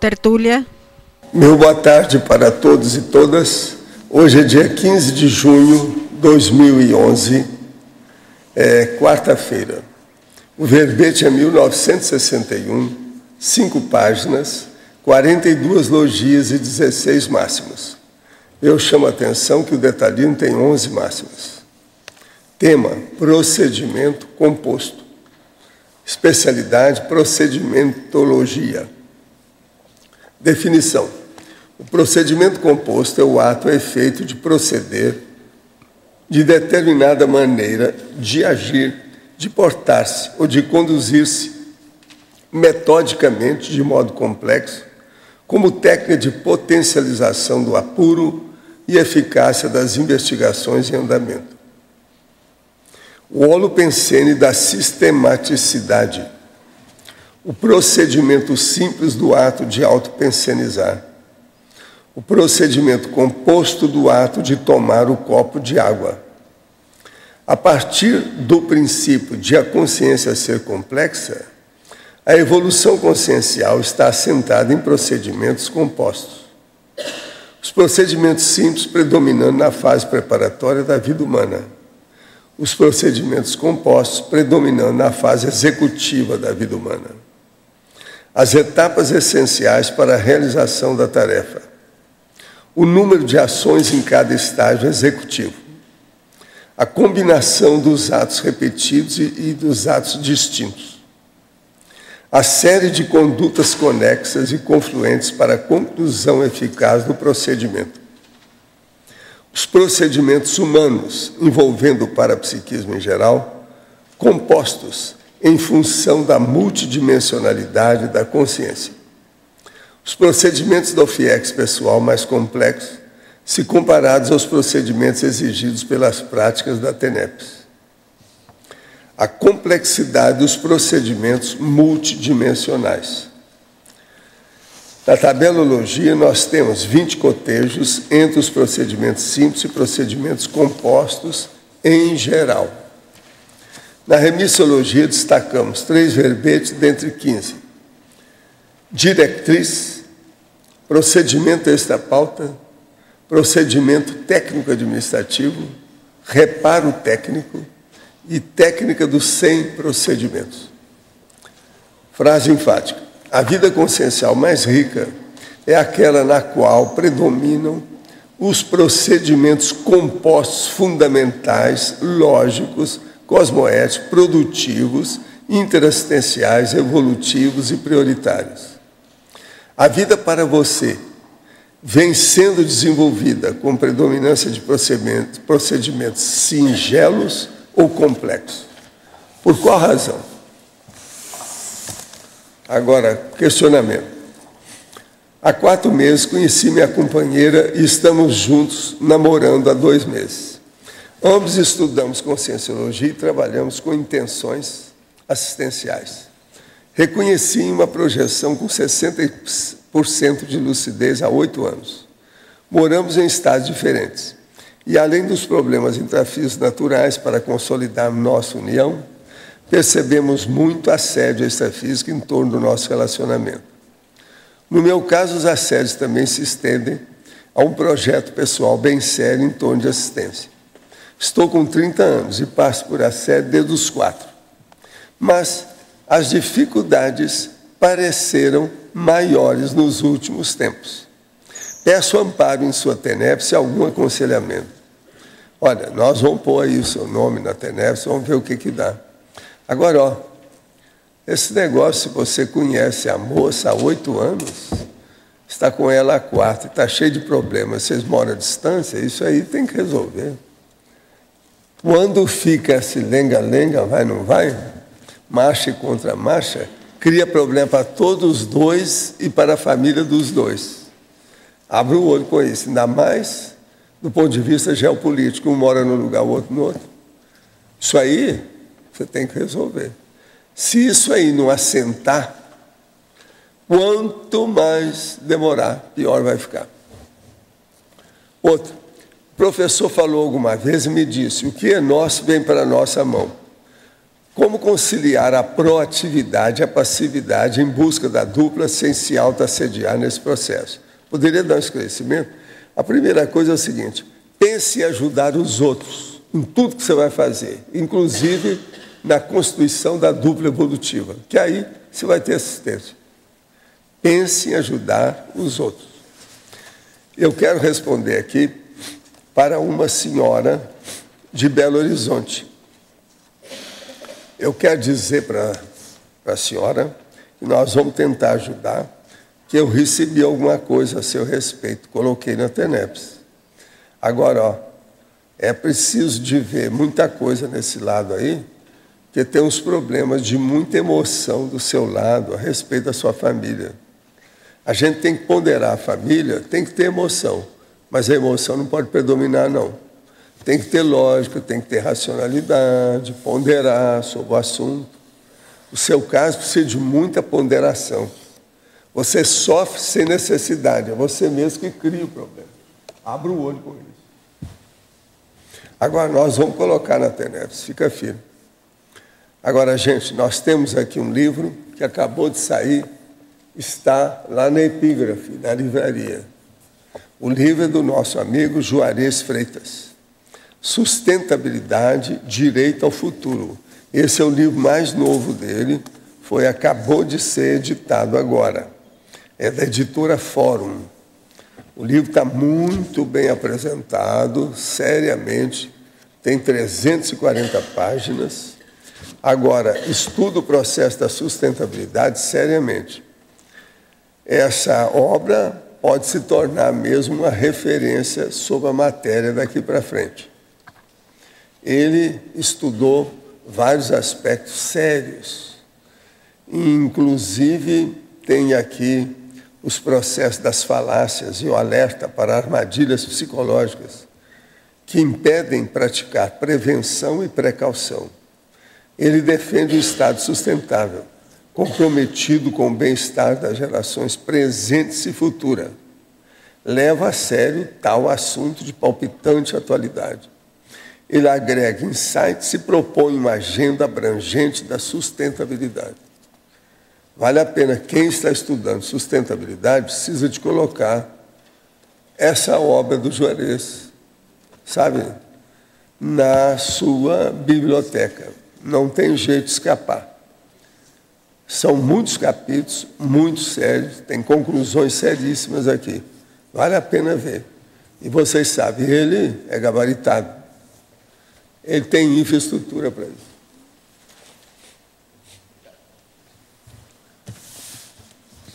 tertúlia. Meu boa tarde para todos e todas. Hoje é dia 15 de junho de 2011, quarta-feira. O verbete é 1961, 5 páginas, 42 logias e 16 máximas. Eu chamo a atenção que o detalhismo tem 11 máximas. Tema: procedimento composto. Especialidade: procedimentologia. Definição: o procedimento composto é o ato ou efeito de proceder de determinada maneira de agir, de portar-se ou de conduzir-se metodicamente de modo complexo, como técnica de potencialização do apuro e eficácia das investigações em andamento. O holopensene da sistematicidade, o procedimento simples do ato de autopensenizar, o procedimento composto do ato de tomar o copo de água. A partir do princípio de a consciência ser complexa, a evolução consciencial está assentada em procedimentos compostos. Os procedimentos simples predominando na fase preparatória da vida humana. Os procedimentos compostos predominando na fase executiva da vida humana. As etapas essenciais para a realização da tarefa. O número de ações em cada estágio executivo. A combinação dos atos repetidos e dos atos distintos. A série de condutas conexas e confluentes para a conclusão eficaz do procedimento. Os procedimentos humanos, envolvendo o parapsiquismo em geral, compostos em função da multidimensionalidade da consciência. Os procedimentos do FIEX pessoal mais complexos, se comparados aos procedimentos exigidos pelas práticas da TENEPS. A complexidade dos procedimentos multidimensionais. Na tabelologia, nós temos 20 cotejos entre os procedimentos simples e procedimentos compostos em geral. Na remissologia, destacamos 3 verbetes dentre 15. Diretriz, procedimento extra-pauta, procedimento técnico-administrativo, reparo técnico e técnica dos 100 procedimentos. Frase enfática: a vida consciencial mais rica é aquela na qual predominam os procedimentos compostos fundamentais, lógicos, cosmoéticos, produtivos, interassistenciais, evolutivos e prioritários. A vida para você vem sendo desenvolvida com predominância de procedimentos singelos ou complexos. Por qual razão? Agora, questionamento. Há 4 meses conheci minha companheira e estamos juntos, namorando há 2 meses. Ambos estudamos conscienciologia e trabalhamos com intenções assistenciais. Reconheci uma projeção com 60% de lucidez há 8 anos. Moramos em estados diferentes. E, além dos problemas intrafísicos naturais para consolidar nossa união, percebemos muito assédio extrafísico em torno do nosso relacionamento. No meu caso, os assédios também se estendem a um projeto pessoal bem sério em torno de assistência. Estou com 30 anos e passo por assédio desde os 4. Mas as dificuldades pareceram maiores nos últimos tempos. Peço amparo em sua TENEPS e algum aconselhamento. Olha, nós vamos pôr aí o seu nome na TENEPS, vamos ver o que dá. Agora, ó, esse negócio, se você conhece a moça há 8 anos, está com ela há 4, está cheio de problemas, vocês moram à distância, isso aí tem que resolver. Quando fica esse lenga-lenga, vai, não vai, marcha contra marcha, cria problema para todos os dois e para a família dos dois. Abre o olho com isso, ainda mais do ponto de vista geopolítico, um mora num lugar, o outro no outro. Isso aí você tem que resolver. Se isso aí não assentar, quanto mais demorar, pior vai ficar. Outro, o professor falou alguma vez e me disse: o que é nosso vem para a nossa mão. Como conciliar a proatividade e a passividade em busca da dupla sem se auto-assediar nesse processo? Poderia dar um esclarecimento? A primeira coisa é o seguinte: pense em ajudar os outros em tudo que você vai fazer, inclusive na constituição da dupla evolutiva, que aí você vai ter assistência. Pense em ajudar os outros. Eu quero responder aqui para uma senhora de Belo Horizonte. Eu quero dizer para a senhora que nós vamos tentar ajudar, que eu recebi alguma coisa a seu respeito, coloquei na TENEPS. Agora, ó, é preciso de ver muita coisa nesse lado aí, porque tem uns problemas de muita emoção do seu lado a respeito da sua família. A gente tem que ponderar a família, tem que ter emoção, mas a emoção não pode predominar, não. Tem que ter lógica, tem que ter racionalidade, ponderar sobre o assunto. O seu caso precisa de muita ponderação. Você sofre sem necessidade, é você mesmo que cria o problema. Abra o olho com isso. Agora, nós vamos colocar na TENEPS, fica firme. Agora, gente, nós temos aqui um livro que acabou de sair, está lá na Epígrafe, na livraria. O livro é do nosso amigo Juarez Freitas. Sustentabilidade, Direito ao Futuro. Esse é o livro mais novo dele, acabou de ser editado agora. É da editora Fórum. O livro está muito bem apresentado, seriamente, tem 340 páginas. Agora, estuda o processo da sustentabilidade seriamente. Essa obra pode se tornar mesmo uma referência sobre a matéria daqui para frente. Ele estudou vários aspectos sérios, inclusive tem aqui os processos das falácias e o alerta para armadilhas psicológicas que impedem praticar prevenção e precaução. Ele defende um Estado sustentável, comprometido com o bem-estar das gerações presentes e futuras. Leva a sério tal assunto de palpitante atualidade. Ele agrega insights e propõe uma agenda abrangente da sustentabilidade. Vale a pena, quem está estudando sustentabilidade precisa de colocar essa obra do Juarez, sabe, na sua biblioteca. Não tem jeito de escapar. São muitos capítulos, muito sérios, tem conclusões seríssimas aqui. Vale a pena ver. E vocês sabem, ele é gabaritado. Ele tem infraestrutura para isso.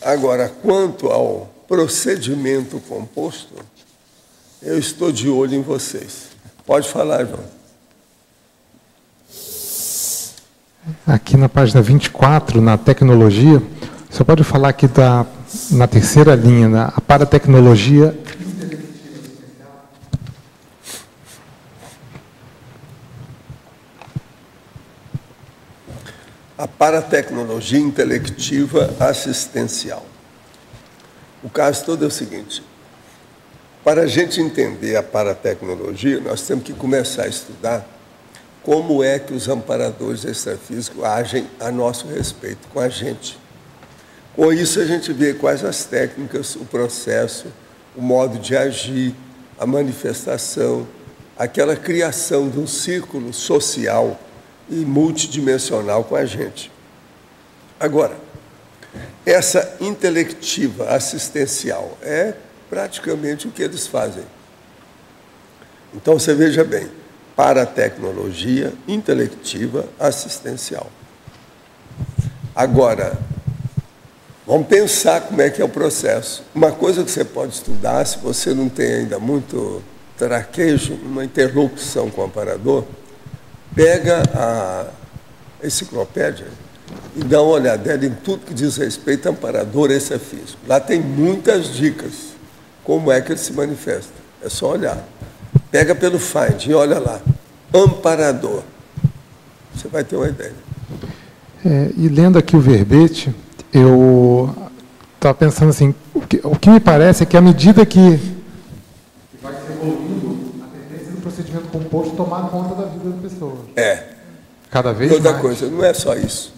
Agora, quanto ao procedimento composto, eu estou de olho em vocês. Pode falar, João. Aqui na página 24, na tecnologia, você pode falar aqui na terceira linha, a paratecnologia. A paratecnologia intelectiva assistencial. O caso todo é o seguinte: para a gente entender a paratecnologia, nós temos que começar a estudar como é que os amparadores extrafísicos agem a nosso respeito, com a gente. Com isso, a gente vê quais as técnicas, o processo, o modo de agir, a manifestação, aquela criação de um círculo social e multidimensional com a gente. Agora, essa intelectiva assistencial é praticamente o que eles fazem. Então, você veja bem, paratecnologia intelectiva assistencial. Agora, vamos pensar como é que é o processo. Uma coisa que você pode estudar, se você não tem ainda muito traquejo, uma interlocução com o amparador, pega a enciclopédia e dá uma olhadela em tudo que diz respeito a amparador extrafísico. Lá tem muitas dicas, como é que ele se manifesta. É só olhar. Pega pelo Find e olha lá. Amparador. Você vai ter uma ideia. E lendo aqui o verbete, eu estava pensando assim, o que me parece é que à medida que vai se evoluindo, a tendência do procedimento composto tomar conta da vida da pessoa. Cada vez mais. Outra mais. coisa, não é só isso.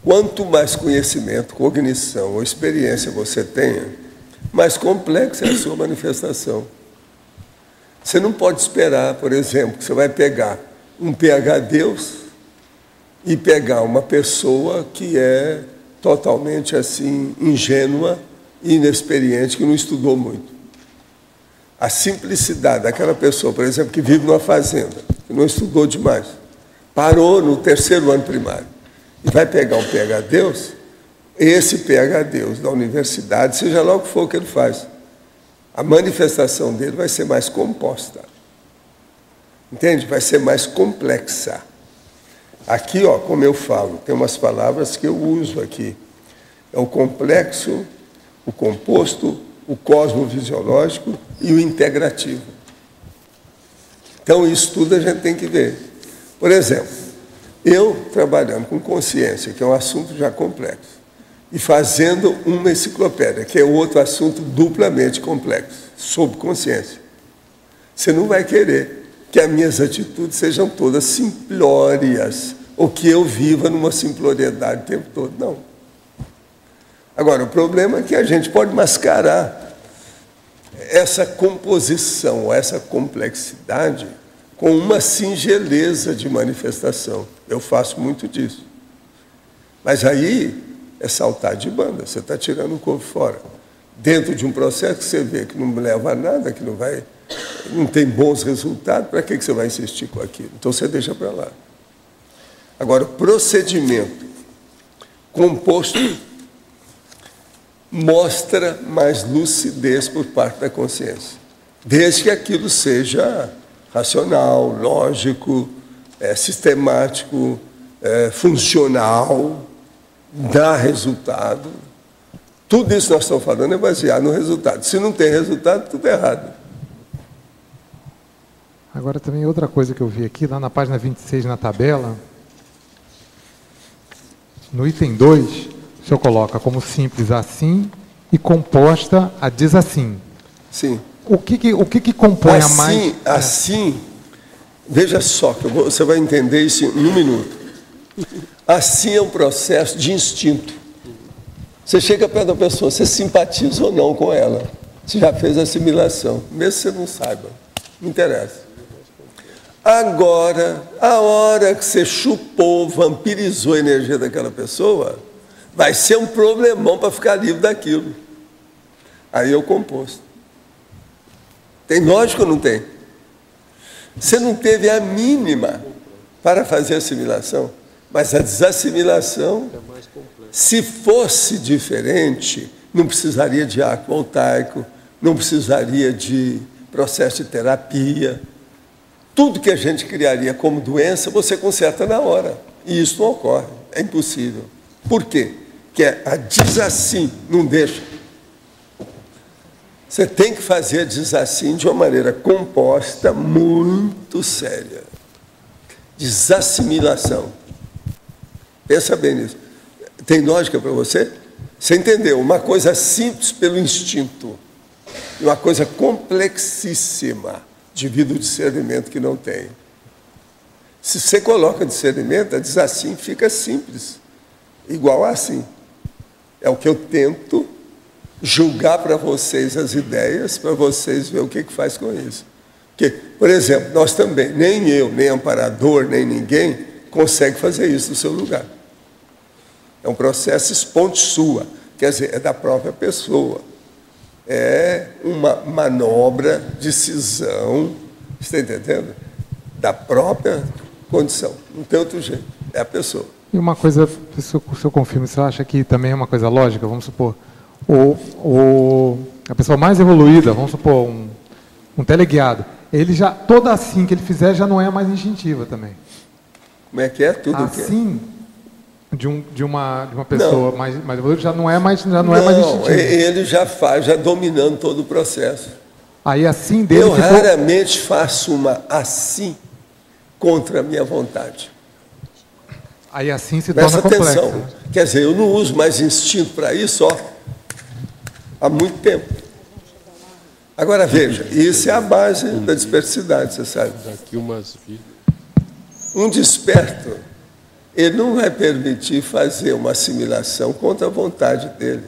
Quanto mais conhecimento, cognição ou experiência você tenha, mais complexa é a sua manifestação. Você não pode esperar, por exemplo, que você vai pegar um PhD e pegar uma pessoa que é totalmente assim ingênua e inexperiente, que não estudou muito. A simplicidade daquela pessoa, por exemplo, que vive numa fazenda, que não estudou demais, parou no 3º ano primário e vai pegar um PhD, esse PhD da universidade, seja lá o que for que ele faz, a manifestação dele vai ser mais composta. Entende? Vai ser mais complexa. Aqui, ó, como eu falo, tem umas palavras que eu uso aqui. É o complexo, o composto, o cosmovisiológico e o integrativo. Então, isso tudo a gente tem que ver. Por exemplo, eu trabalhando com consciência, que é um assunto já complexo, e fazendo uma enciclopédia, que é outro assunto duplamente complexo, sobre consciência. Você não vai querer que as minhas atitudes sejam todas simplórias, ou que eu viva numa simploriedade o tempo todo. Não. Agora, o problema é que a gente pode mascarar essa composição, essa complexidade, com uma singeleza de manifestação. Eu faço muito disso. Mas aí é saltar de banda, você está tirando o corpo fora. Dentro de um processo que você vê que não leva a nada, que não tem bons resultados, para que você vai insistir com aquilo? Então você deixa para lá. Agora, o procedimento composto mostra mais lucidez por parte da consciência, desde que aquilo seja racional, lógico, sistemático, funcional, dá resultado. Tudo isso que nós estamos falando é baseado no resultado. Se não tem resultado, tudo é errado. Agora também outra coisa que eu vi aqui, lá na página 26, na tabela, no item 2, o senhor coloca como simples assim e composta a desassim. Sim. O que compõe a mais... Assim, veja só, que você vai entender isso em um minuto. Assim é um processo de instinto. Você chega perto da pessoa, você simpatiza ou não com ela. Você já fez a assimilação, mesmo que você não saiba. Não interessa. Agora, a hora que você chupou, vampirizou a energia daquela pessoa, vai ser um problemão para ficar livre daquilo. Aí é o composto. Tem lógica ou não tem? Você não teve a mínima para fazer a assimilação, mas a desassimilação, se fosse diferente, não precisaria de arco voltaico, não precisaria de processo de terapia. Tudo que a gente criaria como doença, você conserta na hora. E isso não ocorre, é impossível. Por quê? Porque a desassim não deixa. Você tem que fazer a desassim de uma maneira composta, muito séria. Desassimilação. Pensa bem nisso. Tem lógica para você? Você entendeu? Uma coisa simples pelo instinto. E uma coisa complexíssima devido ao discernimento que não tem. Se você coloca discernimento, a desassim fica simples. Igual a assim. É o que eu tento julgar para vocês as ideias, para vocês verem o que faz com isso. Porque, por exemplo, nós também, nem eu, nem amparador, nem ninguém, consegue fazer isso no seu lugar. É um processo esponte sua, quer dizer, é da própria pessoa. É uma manobra, decisão, está entendendo? Da própria condição. Não tem outro jeito, é a pessoa. E uma coisa, se eu confirmo, você acha que também é uma coisa lógica? Vamos supor, a pessoa mais evoluída, vamos supor, um teleguiado, ele já, toda assim que ele fizer já não é mais instintiva também. Como é que é? Tudo assim, de uma pessoa mais evoluída já não é mais instintiva. Ele já faz, já dominando todo o processo. Aí assim dele eu raramente faço uma assim contra a minha vontade. Aí assim se torna complexo. Presta atenção. Quer dizer, eu não uso mais instinto para isso, há muito tempo. Agora veja, isso é a base da dispersidade, você sabe. Daqui umas vidas. Um desperto ele não vai permitir fazer uma assimilação contra a vontade dele,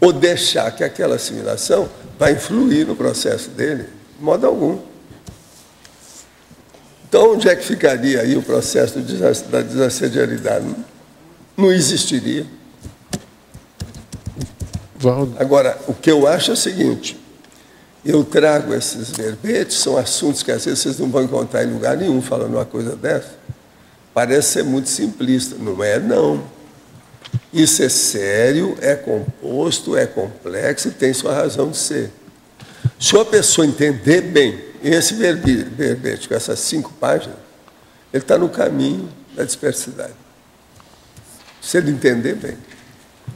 ou deixar que aquela assimilação vai influir no processo dele, de modo algum. Então, onde é que ficaria aí o processo da desassediariedade? Não existiria. Valdo. Agora, o que eu acho é o seguinte, eu trago esses verbetes, são assuntos que às vezes vocês não vão encontrar em lugar nenhum falando uma coisa dessa. Parece ser muito simplista. Não é, não. Isso é sério, é composto, é complexo e tem sua razão de ser. Se a pessoa entender bem esse verbete com essas 5 páginas, ele está no caminho da dispersidade. Se ele entender bem.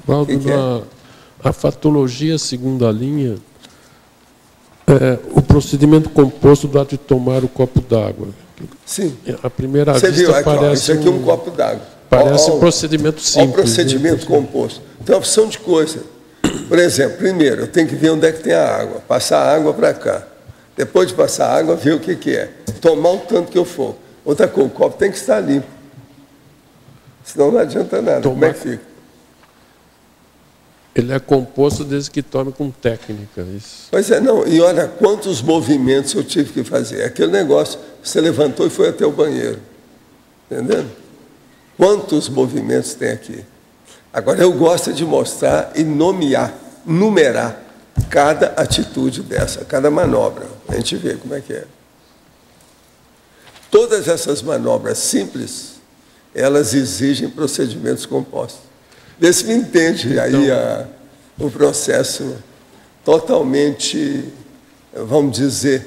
Valdo, a fatologia, segunda linha, o procedimento composto do ato de tomar o copo d'água. Sim. A primeira Você vista viu aqui, parece isso aqui é um copo d'água. Parece um procedimento simples. Olha o procedimento composto. Tem uma opção de coisa. Por exemplo, primeiro, eu tenho que ver onde é que tem a água. Passar a água para cá. Depois de passar a água, ver o que é. Tomar o tanto que eu for. Outra coisa, o copo tem que estar limpo. Senão não adianta nada. Como é que fica? Ele é composto desde que tome com técnica. Isso. Pois é, não. E olha quantos movimentos eu tive que fazer. Aquele negócio, você levantou e foi até o banheiro. Entendendo? Quantos movimentos tem aqui? Agora, eu gosto de mostrar e numerar cada atitude dessa, cada manobra. A gente vê como é que é. Todas essas manobras simples, elas exigem procedimentos compostos. Vê se me entende aí o processo totalmente, vamos dizer,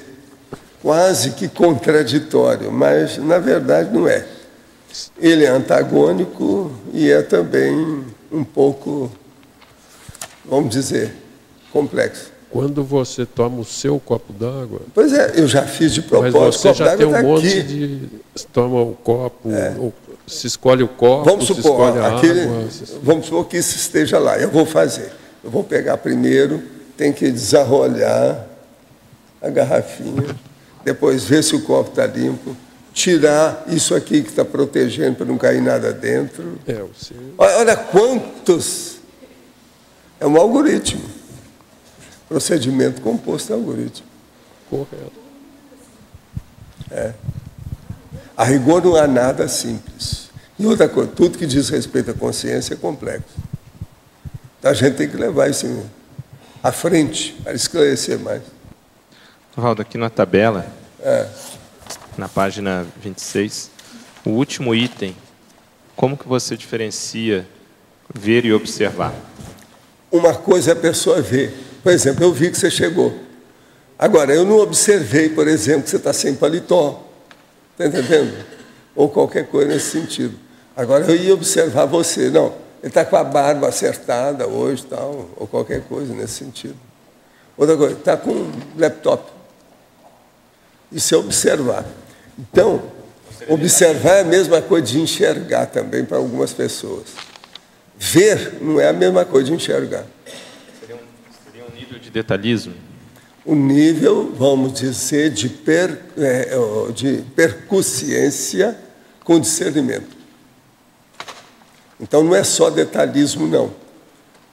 quase que contraditório, mas, na verdade, não é. Ele é antagônico e é também um pouco, vamos dizer, complexo. Quando você toma o seu copo d'água... Pois é, eu já fiz de propósito. Mas você já tem um monte aqui. de... Toma o copo, se escolhe o copo, vamos supor, se escolhe a água... Vamos supor que isso esteja lá. Eu vou fazer. Eu vou pegar primeiro, tem que desarrolhar a garrafinha, depois ver se o copo está limpo, tirar isso aqui que está protegendo para não cair nada dentro. Olha quantos... É um algoritmo. Procedimento composto é algoritmo. Correto. A rigor não há nada simples. E outra coisa, tudo que diz respeito à consciência é complexo. Então a gente tem que levar isso à frente para esclarecer mais. Valdo, aqui na tabela, na página 26, o último item, como que você diferencia ver e observar? Uma coisa é a pessoa ver. Por exemplo, eu vi que você chegou. Agora, eu não observei, por exemplo, que você está sem paletó. Está entendendo? Ou qualquer coisa nesse sentido. Agora, eu ia observar você. Não, ele está com a barba acertada hoje, tal, ou qualquer coisa nesse sentido. Outra coisa, está com um laptop. Isso é observar. Então, observar é a mesma coisa de enxergar também para algumas pessoas. Ver não é a mesma coisa de enxergar. Seria um nível de detalhismo? O nível, vamos dizer, de percussiência com discernimento. Então, não é só detalhismo, não.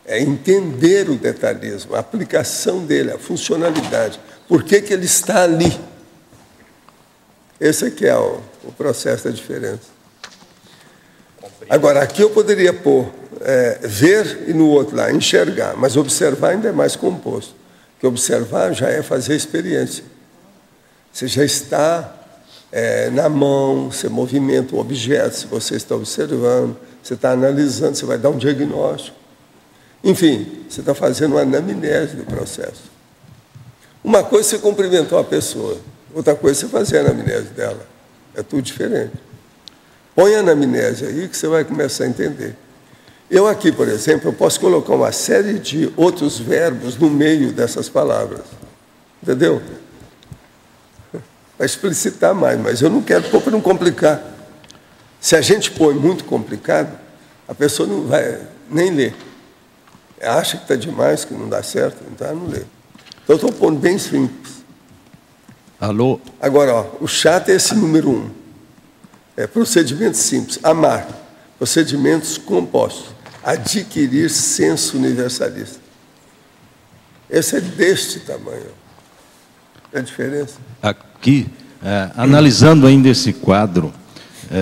É entender o detalhismo, a aplicação dele, a funcionalidade. Por que ele está ali? Esse aqui é o processo da diferença. Agora, aqui eu poderia pôr ver e no outro lá, enxergar, mas observar ainda é mais composto. Porque observar já é fazer experiência. Você já está na mão, você movimenta um objeto, se você está observando, você está analisando, você vai dar um diagnóstico. Enfim, você está fazendo uma anamnese do processo. Uma coisa é você cumprimentar a pessoa, outra coisa é você fazer a anamnese dela. É tudo diferente. Põe a anamnese aí que você vai começar a entender. Eu aqui, por exemplo, eu posso colocar uma série de outros verbos no meio dessas palavras. Entendeu? Para explicitar mais, mas eu não quero pôr para não complicar. Se a gente põe muito complicado, a pessoa não vai nem ler. Acha que está demais, que não dá certo, então não lê. Então eu estou pondo bem simples. Alô? Agora, ó, o chato é esse número 1. Procedimentos simples. Amar. Procedimentos compostos. Adquirir senso universalista. Esse é deste tamanho. É a diferença. Aqui, analisando ainda esse quadro,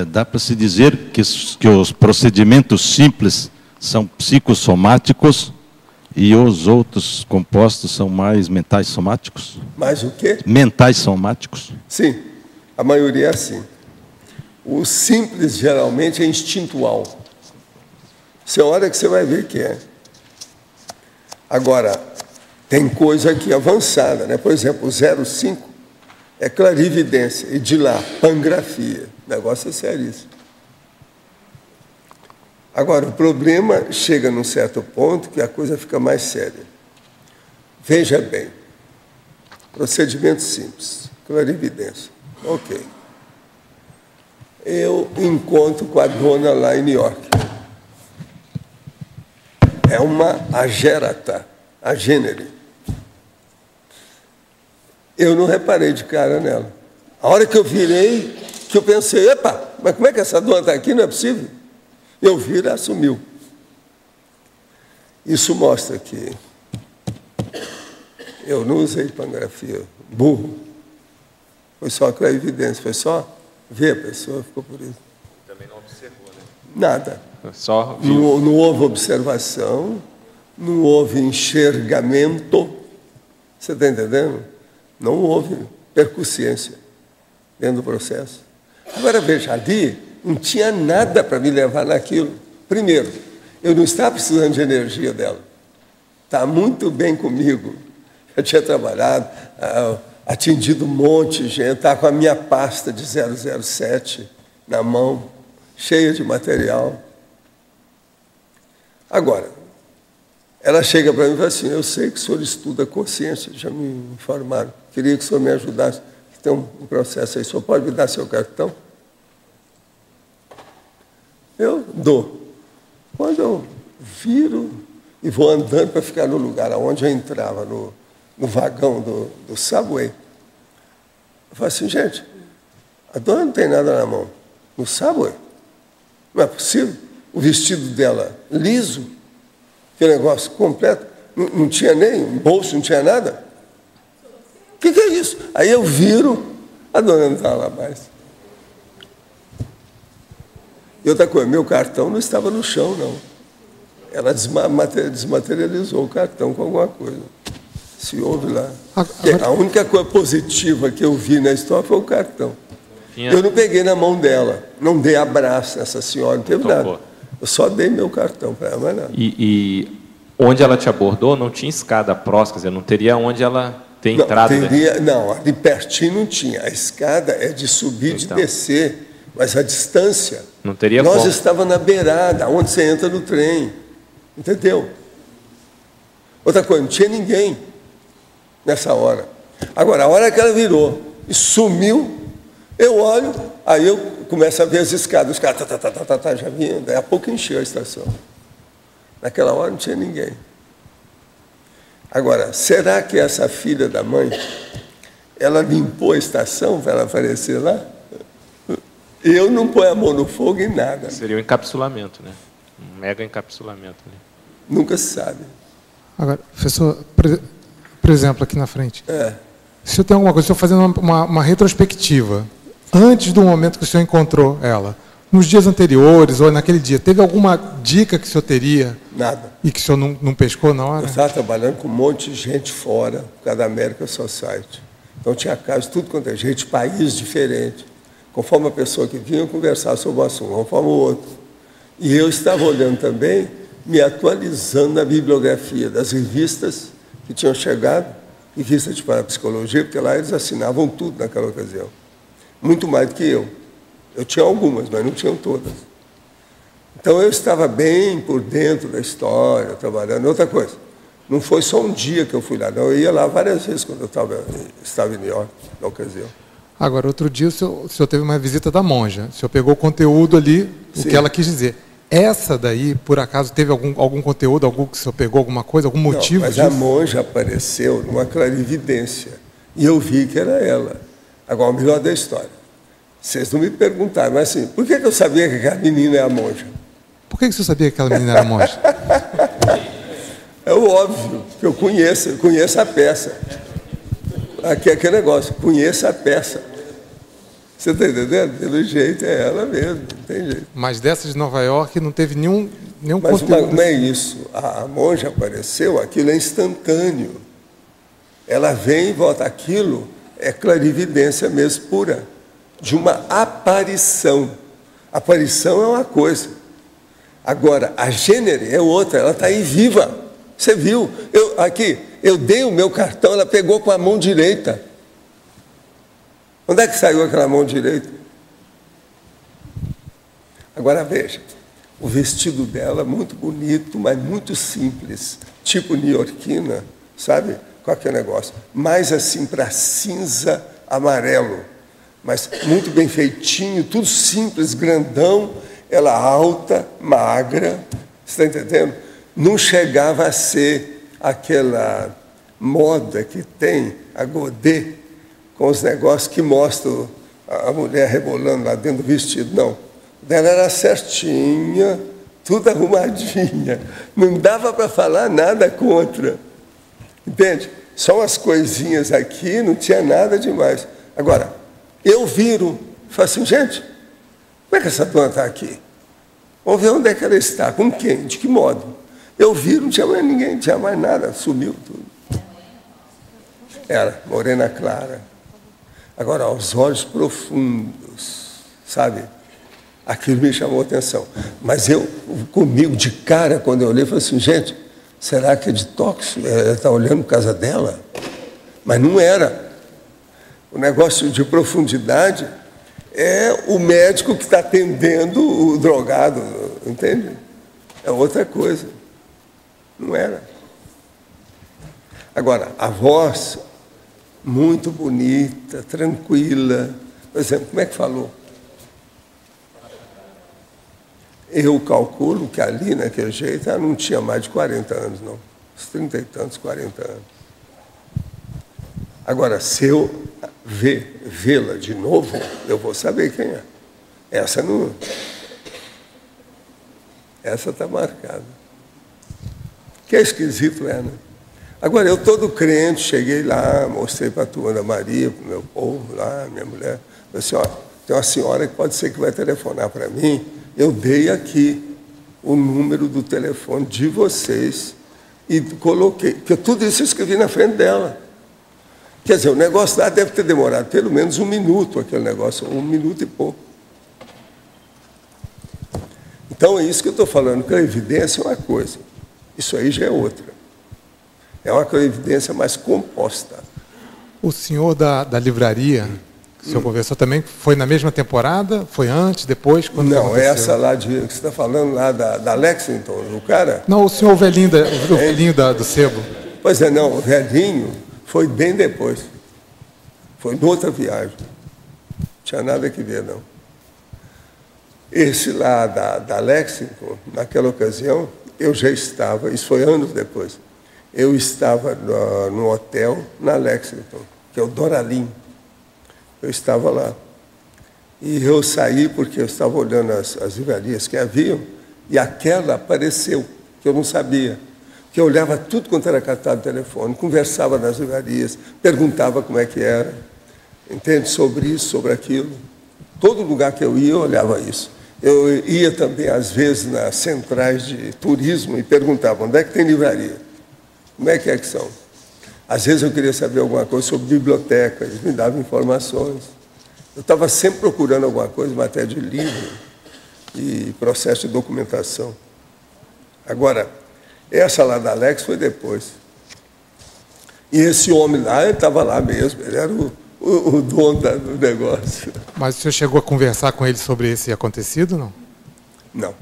dá para se dizer que os procedimentos simples são psicossomáticos e os outros compostos são mais mentais somáticos? Mais o quê? Mentais somáticos? Sim, a maioria é assim. O simples, geralmente, é instintual. Você olha que você vai ver que é. Agora, tem coisa aqui avançada, né? Por exemplo, o 05 é clarividência, e de lá, pangrafia. O negócio é seríssimo. Agora, o problema chega num certo ponto que a coisa fica mais séria. Veja bem, procedimento simples, clarividência. Ok. Eu encontro com a dona lá em New York. É uma agérata, agênere. Eu não reparei de cara nela. A hora que eu virei, que eu pensei, epa, mas como é que essa dona está aqui? Não é possível. Eu viro e ela sumiu. Isso mostra que eu não usei pangrafia, burro. Foi só clarividência, foi só ver a pessoa, ficou por isso. Também não observou, né? Nada. Só viu. Não houve observação, não houve enxergamento. Você está entendendo? Não houve percussiência dentro do processo. Agora, veja, ali não tinha nada para me levar naquilo. Primeiro, eu não estava precisando de energia dela. Está muito bem comigo. Eu tinha trabalhado, atendido um monte de gente, estava com a minha pasta de 007 na mão, cheia de material. Agora, ela chega para mim e fala assim, eu sei que o senhor estuda consciência, já me informaram, queria que o senhor me ajudasse, tem um processo aí, o senhor pode me dar seu cartão? Eu dou. Quando eu viro e vou andando para ficar no lugar onde eu entrava, no vagão do subway, eu falo assim, gente, a dona não tem nada na mão. No subway? Não é possível. O vestido dela liso, aquele negócio completo, não tinha nem bolso, não tinha nada. O que é isso? Aí eu viro, a dona não está lá mais. E outra coisa, meu cartão não estava no chão, não. Ela desmaterializou o cartão com alguma coisa. Se houve lá. A única coisa positiva que eu vi na história foi o cartão. Eu não peguei na mão dela, não dei abraço nessa senhora, não teve nada. Eu só dei meu cartão para ela, mas nada. E onde ela te abordou, não tinha escada próxima, quer dizer, não teria onde ela ter entrado? Não, ali pertinho não tinha. A escada é de subir e de descer, mas a distância... Não teria Nós como. estávamos na beirada, onde você entra no trem. Entendeu? Outra coisa, não tinha ninguém nessa hora. Agora, a hora que ela virou e sumiu, eu olho, aí eu começo a ver as escadas, os caras já vinham, daí a pouco encheu a estação. Naquela hora não tinha ninguém. Agora, será que essa filha da mãe, ela limpou a estação para ela aparecer lá? Eu não ponho a mão no fogo em nada. Seria um encapsulamento, né? Um mega encapsulamento. Né? Nunca se sabe. Agora, professor, por exemplo, aqui na frente. Se o senhor tem alguma coisa, o senhor fazendo uma retrospectiva, antes do momento que o senhor encontrou ela, nos dias anteriores ou naquele dia, teve alguma dica que o senhor teria? Nada. E que o senhor não pescou na hora? Eu estava trabalhando com um monte de gente fora, por causa da American Society. Então tinha casos, tudo quanto é gente, país diferente. Conforme a pessoa que vinha, eu conversava sobre o assunto, conforme o outro. E eu estava olhando também, me atualizando na bibliografia das revistas que tinham chegado, revistas de parapsicologia, porque lá eles assinavam tudo naquela ocasião. Muito mais do que eu. Eu tinha algumas, mas não tinham todas. Então eu estava bem por dentro da história, trabalhando. Outra coisa, não foi só um dia que eu fui lá, não. Eu ia lá várias vezes quando eu estava em New York, na ocasião. Agora, outro dia o senhor teve uma visita da monja. O senhor pegou o conteúdo ali, o que ela quis dizer. Essa daí, por acaso, teve algum conteúdo, algum que o senhor pegou, alguma coisa, algum motivo mas disso? A monja apareceu numa clarividência. E eu vi que era ela. Agora, o melhor da história. Vocês não me perguntaram, mas assim, por que eu sabia que aquela menina é a monja? Por que você sabia que aquela menina era monja? É o óbvio, que eu conheço a peça. Aqui é aquele negócio, conheça a peça. Você está entendendo? Pelo jeito é ela mesmo, não tem jeito. Mas dessa de Nova York não teve nenhum Mas conteúdo. não é isso. A monja apareceu, aquilo é instantâneo. Ela vem e volta. Aquilo é clarividência mesmo pura, de uma aparição. Aparição é uma coisa. Agora, a gênere é outra, ela está aí viva. Você viu? Eu dei o meu cartão, ela pegou com a mão direita. Onde é que saiu aquela mão direita? Agora veja, o vestido dela muito bonito, mas muito simples, tipo neo-iorquina, sabe? Com aquele negócio. Mais assim para cinza, amarelo, mas muito bem feitinho, tudo simples, grandão, ela alta, magra, você está entendendo? Não chegava a ser aquela moda que tem, a godê, com os negócios que mostram a mulher rebolando lá dentro do vestido, não. Dela era certinha, tudo arrumadinha. Não dava para falar nada contra. Entende? Só umas coisinhas aqui, não tinha nada demais. Agora, eu viro, falo assim, gente, como é que essa dona está aqui? Vamos ver onde é que ela está, com quem, de que modo. Eu viro, não tinha mais ninguém, não tinha mais nada, sumiu tudo. Era morena clara. Agora, aos olhos profundos, sabe? Aquilo me chamou a atenção. Mas comigo, de cara, quando eu olhei, falei assim, gente, será que é de tóxico? Ela está olhando por causa dela? Mas não era. O negócio de profundidade é o médico que está atendendo o drogado, entende? É outra coisa. Não era. Agora, a voz, muito bonita, tranquila. Por exemplo, como é que falou? Eu calculo que ali, naquele jeito, ela não tinha mais de 40 anos, não. Uns 30 e tantos, 40 anos. Agora, se eu vê-la de novo, eu vou saber quem é. Essa não... Essa está marcada. Que é esquisito, né? Agora, eu todo crente, cheguei lá, mostrei para a turma da Maria, para o meu povo lá, minha mulher. Falei assim, ó, tem uma senhora que pode ser que vai telefonar para mim. Eu dei aqui o número do telefone de vocês e coloquei, porque tudo isso eu escrevi na frente dela. Quer dizer, o negócio lá deve ter demorado pelo menos 1 minuto, aquele negócio, 1 minuto e pouco. Então, é isso que eu estou falando, que a evidência é uma coisa, isso aí já é outra. É uma evidência mais composta. O senhor da livraria, que o senhor conversou também, foi na mesma temporada? Foi antes, depois? Quando não, essa lá que você está falando lá da Lexington, o cara? Não, o senhor velhinho, velhinho do sebo. Pois é, não, o velhinho foi bem depois. Foi noutra viagem. Não tinha nada que ver, não. Esse lá da Lexington, naquela ocasião, eu já estava, isso foi anos depois, eu estava no hotel na Lexington, que é o Doralim. Eu estava lá. E eu saí porque eu estava olhando as livrarias que haviam, e aquela apareceu, que eu não sabia. Que eu olhava tudo quanto era catado no telefone, conversava nas livrarias, perguntava como é que era, entende? Sobre isso, sobre aquilo. Todo lugar que eu ia, eu olhava isso. Eu ia também, às vezes, nas centrais de turismo e perguntava, onde é que tem livraria? Como é que são? Às vezes eu queria saber alguma coisa sobre biblioteca, eles me davam informações. Eu estava sempre procurando alguma coisa, matéria de livro e processo de documentação. Agora, essa lá da Alex foi depois. E esse homem lá, ele estava lá mesmo, ele era o dono do negócio. Mas o senhor chegou a conversar com ele sobre esse acontecido, não? Não.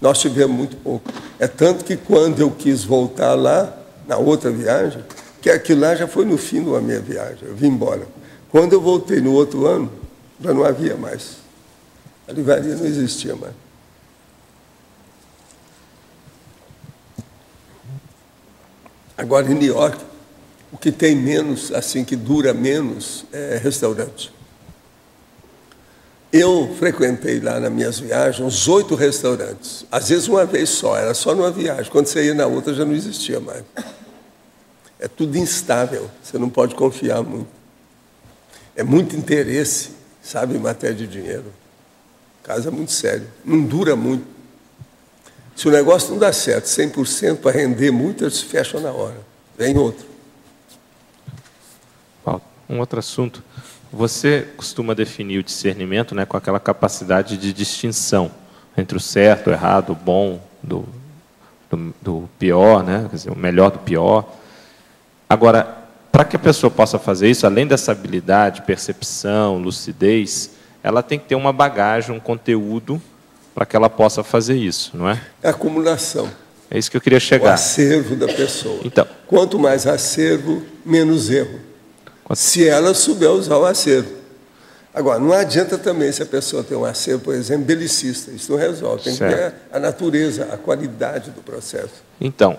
Nós tivemos muito pouco. É tanto que quando eu quis voltar lá, na outra viagem, que aquilo lá já foi no fim da minha viagem, eu vim embora. Quando eu voltei no outro ano, já não havia mais. A livraria não existia mais. Agora, em New York, o que tem menos, assim, que dura menos, é restaurante. Eu frequentei lá nas minhas viagens uns 8 restaurantes. Às vezes uma vez só, era só numa viagem. Quando você ia na outra já não existia mais. É tudo instável, você não pode confiar muito. É muito interesse, sabe, em matéria de dinheiro. O caso é muito sério, não dura muito. Se o negócio não dá certo, 100% para render muito, eles fecham na hora. Vem outro. Paulo, um outro assunto. Você costuma definir o discernimento, né, com aquela capacidade de distinção entre o certo, o errado, o bom do pior, né, quer dizer, o melhor do pior. Agora, para que a pessoa possa fazer isso, além dessa habilidade, percepção, lucidez, ela tem que ter uma bagagem, um conteúdo para que ela possa fazer isso, não é? É a acumulação. É isso que eu queria chegar. O acervo da pessoa. Então, quanto mais acervo, menos erro. Se ela souber usar o acervo. Agora, não adianta também se a pessoa tem um acervo, por exemplo, belicista. Isso não resolve. Tem certo. que ver a natureza, a qualidade do processo. Então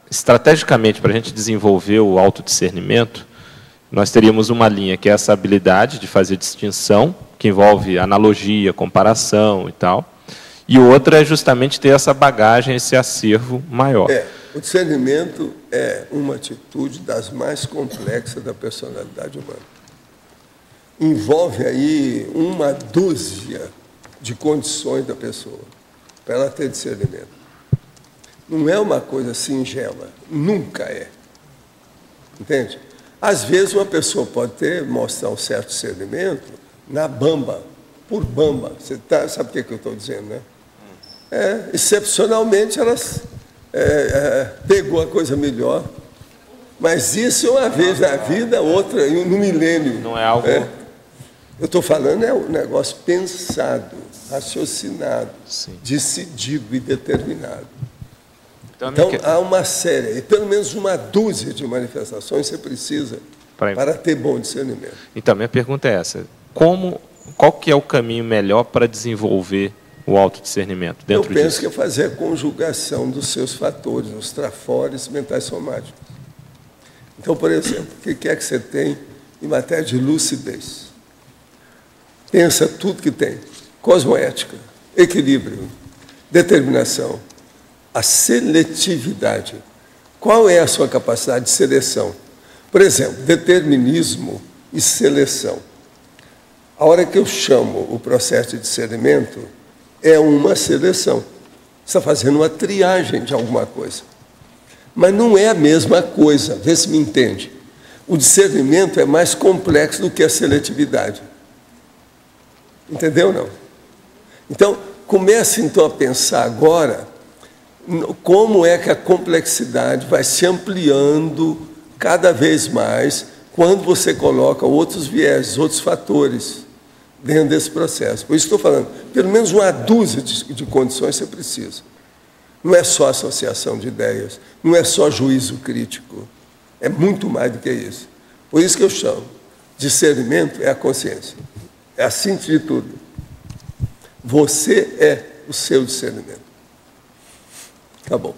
estrategicamente, para a gente desenvolver o autodiscernimento, nós teríamos uma linha que é essa habilidade de fazer distinção, que envolve analogia, comparação e tal, e outra é justamente ter essa bagagem, esse acervo maior. O discernimento é uma atitude das mais complexas da personalidade humana. Envolve aí uma dúzia de condições da pessoa para ela ter discernimento. Não é uma coisa singela, nunca é. Entende? Às vezes uma pessoa pode mostrar um certo discernimento na bamba, por bamba. Você sabe o que eu estou dizendo, né? Excepcionalmente ela pegou a coisa melhor. Mas isso é uma vez na vida, outra no milênio. Não é algo... Eu estou falando um negócio pensado, raciocinado, sim, decidido e determinado. Então, que... há uma série, pelo menos uma dúzia de manifestações você precisa para ter bom discernimento. Então, minha pergunta é essa. Qual que é o caminho melhor para desenvolver o autodiscernimento dentro disso? Eu penso que é fazer a conjugação dos seus fatores, os trafores mentais somáticos. Então, por exemplo, o que é que você tem em matéria de lucidez? Pensa tudo que tem. Cosmoética, equilíbrio, determinação, a seletividade. Qual é a sua capacidade de seleção? Por exemplo, determinismo e seleção. A hora que eu chamo o processo de discernimento, é uma seleção. Você está fazendo uma triagem de alguma coisa. Mas não é a mesma coisa, vê se me entende. O discernimento é mais complexo do que a seletividade. Entendeu ou não? Então, comece então a pensar agora como é que a complexidade vai se ampliando cada vez mais quando você coloca outros viés, outros fatores dentro desse processo. Por isso estou falando, pelo menos uma dúzia de condições você precisa. Não é só associação de ideias, não é só juízo crítico, é muito mais do que isso. Por isso que eu chamo, discernimento é a consciência, é a síntese de tudo. Você é o seu discernimento. Acabou.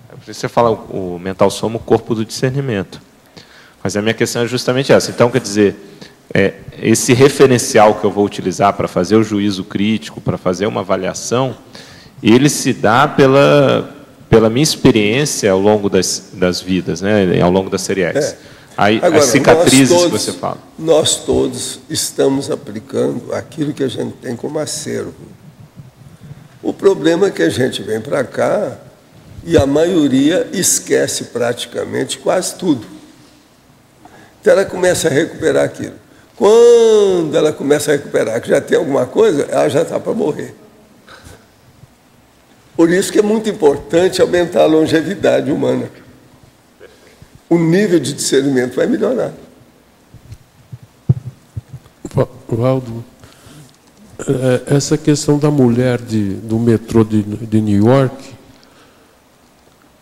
Por isso você fala o mental soma, o corpo do discernimento. Mas a minha questão é justamente essa. Então, quer dizer, esse referencial que eu vou utilizar para fazer o juízo crítico, para fazer uma avaliação, ele se dá pela minha experiência ao longo das vidas, né? Ao longo das seriais. Agora, as cicatrizes que você fala. Nós todos estamos aplicando aquilo que a gente tem como acervo. O problema é que a gente vem para cá e a maioria esquece praticamente quase tudo. Então ela começa a recuperar aquilo. Quando ela começa a recuperar, que já tem alguma coisa, ela já está para morrer. Por isso que é muito importante aumentar a longevidade humana. O nível de discernimento vai melhorar. Valdo, essa questão da mulher do metrô de New York,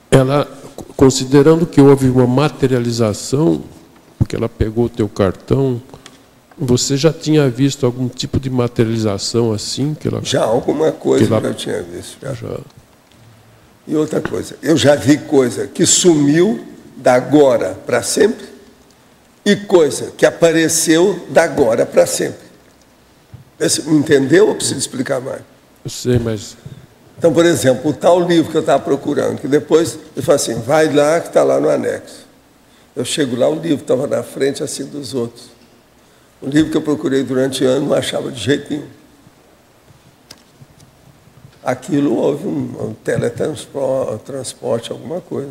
ela, considerando que houve uma materialização, porque ela pegou o teu cartão, você já tinha visto algum tipo de materialização assim? Já alguma coisa que eu tinha visto. Já. E outra coisa, eu já vi coisa que sumiu da agora para sempre e coisa que apareceu da agora para sempre. Entendeu ou preciso explicar mais? Eu sei, mas... Então, por exemplo, o tal livro que eu estava procurando, que depois eu falo assim, vai lá que está lá no anexo. Eu chego lá, o livro estava na frente assim dos outros. O livro que eu procurei durante anos não achava de jeito nenhum. Aquilo houve um teletransporte, alguma coisa.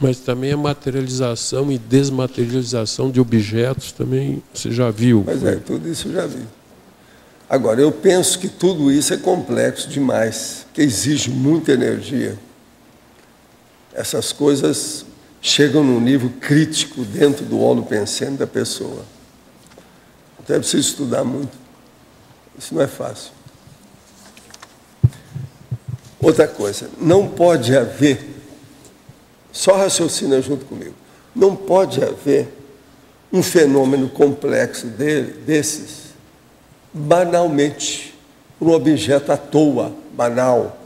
Mas também a materialização e desmaterialização de objetos também você já viu. Mas tudo isso eu já vi. Agora, eu penso que tudo isso é complexo demais, que exige muita energia. Essas coisas chegam num nível crítico dentro do holopensene da pessoa. Então é preciso estudar muito. Isso não é fácil. Outra coisa, não pode haver, só raciocina junto comigo, não pode haver um fenômeno complexo desses banalmente, um objeto à toa, banal.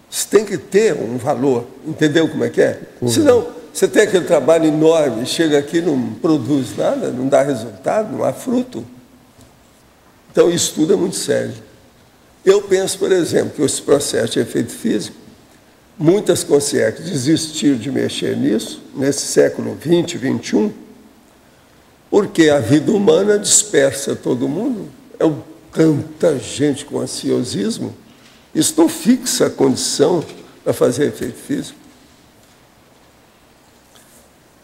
Isso tem que ter um valor, entendeu como é que é? Senão, você tem aquele trabalho enorme, chega aqui e não produz nada, não dá resultado, não há fruto. Então, isso tudo é muito sério. Eu penso, por exemplo, que esse processo de efeito físico, muitas consciências desistiram de mexer nisso, nesse século XX, XXI, porque a vida humana dispersa todo mundo. É tanta gente com ansiosismo. Isso não fixa a condição para fazer efeito físico.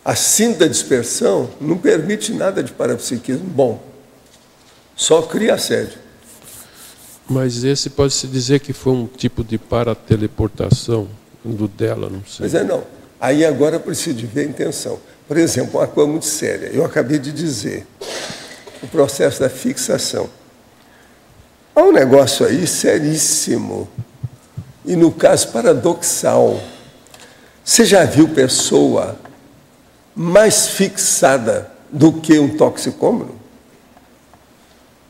A síndrome da dispersão não permite nada de parapsiquismo bom. Só cria assédio. Mas esse pode-se dizer que foi um tipo de parateleportação do dela, não sei. Mas não. Aí agora preciso de ver a intenção. Por exemplo, uma coisa muito séria. Eu acabei de dizer, o processo da fixação. Há um negócio aí seríssimo. E no caso paradoxal. Você já viu pessoa mais fixada do que um toxicômano?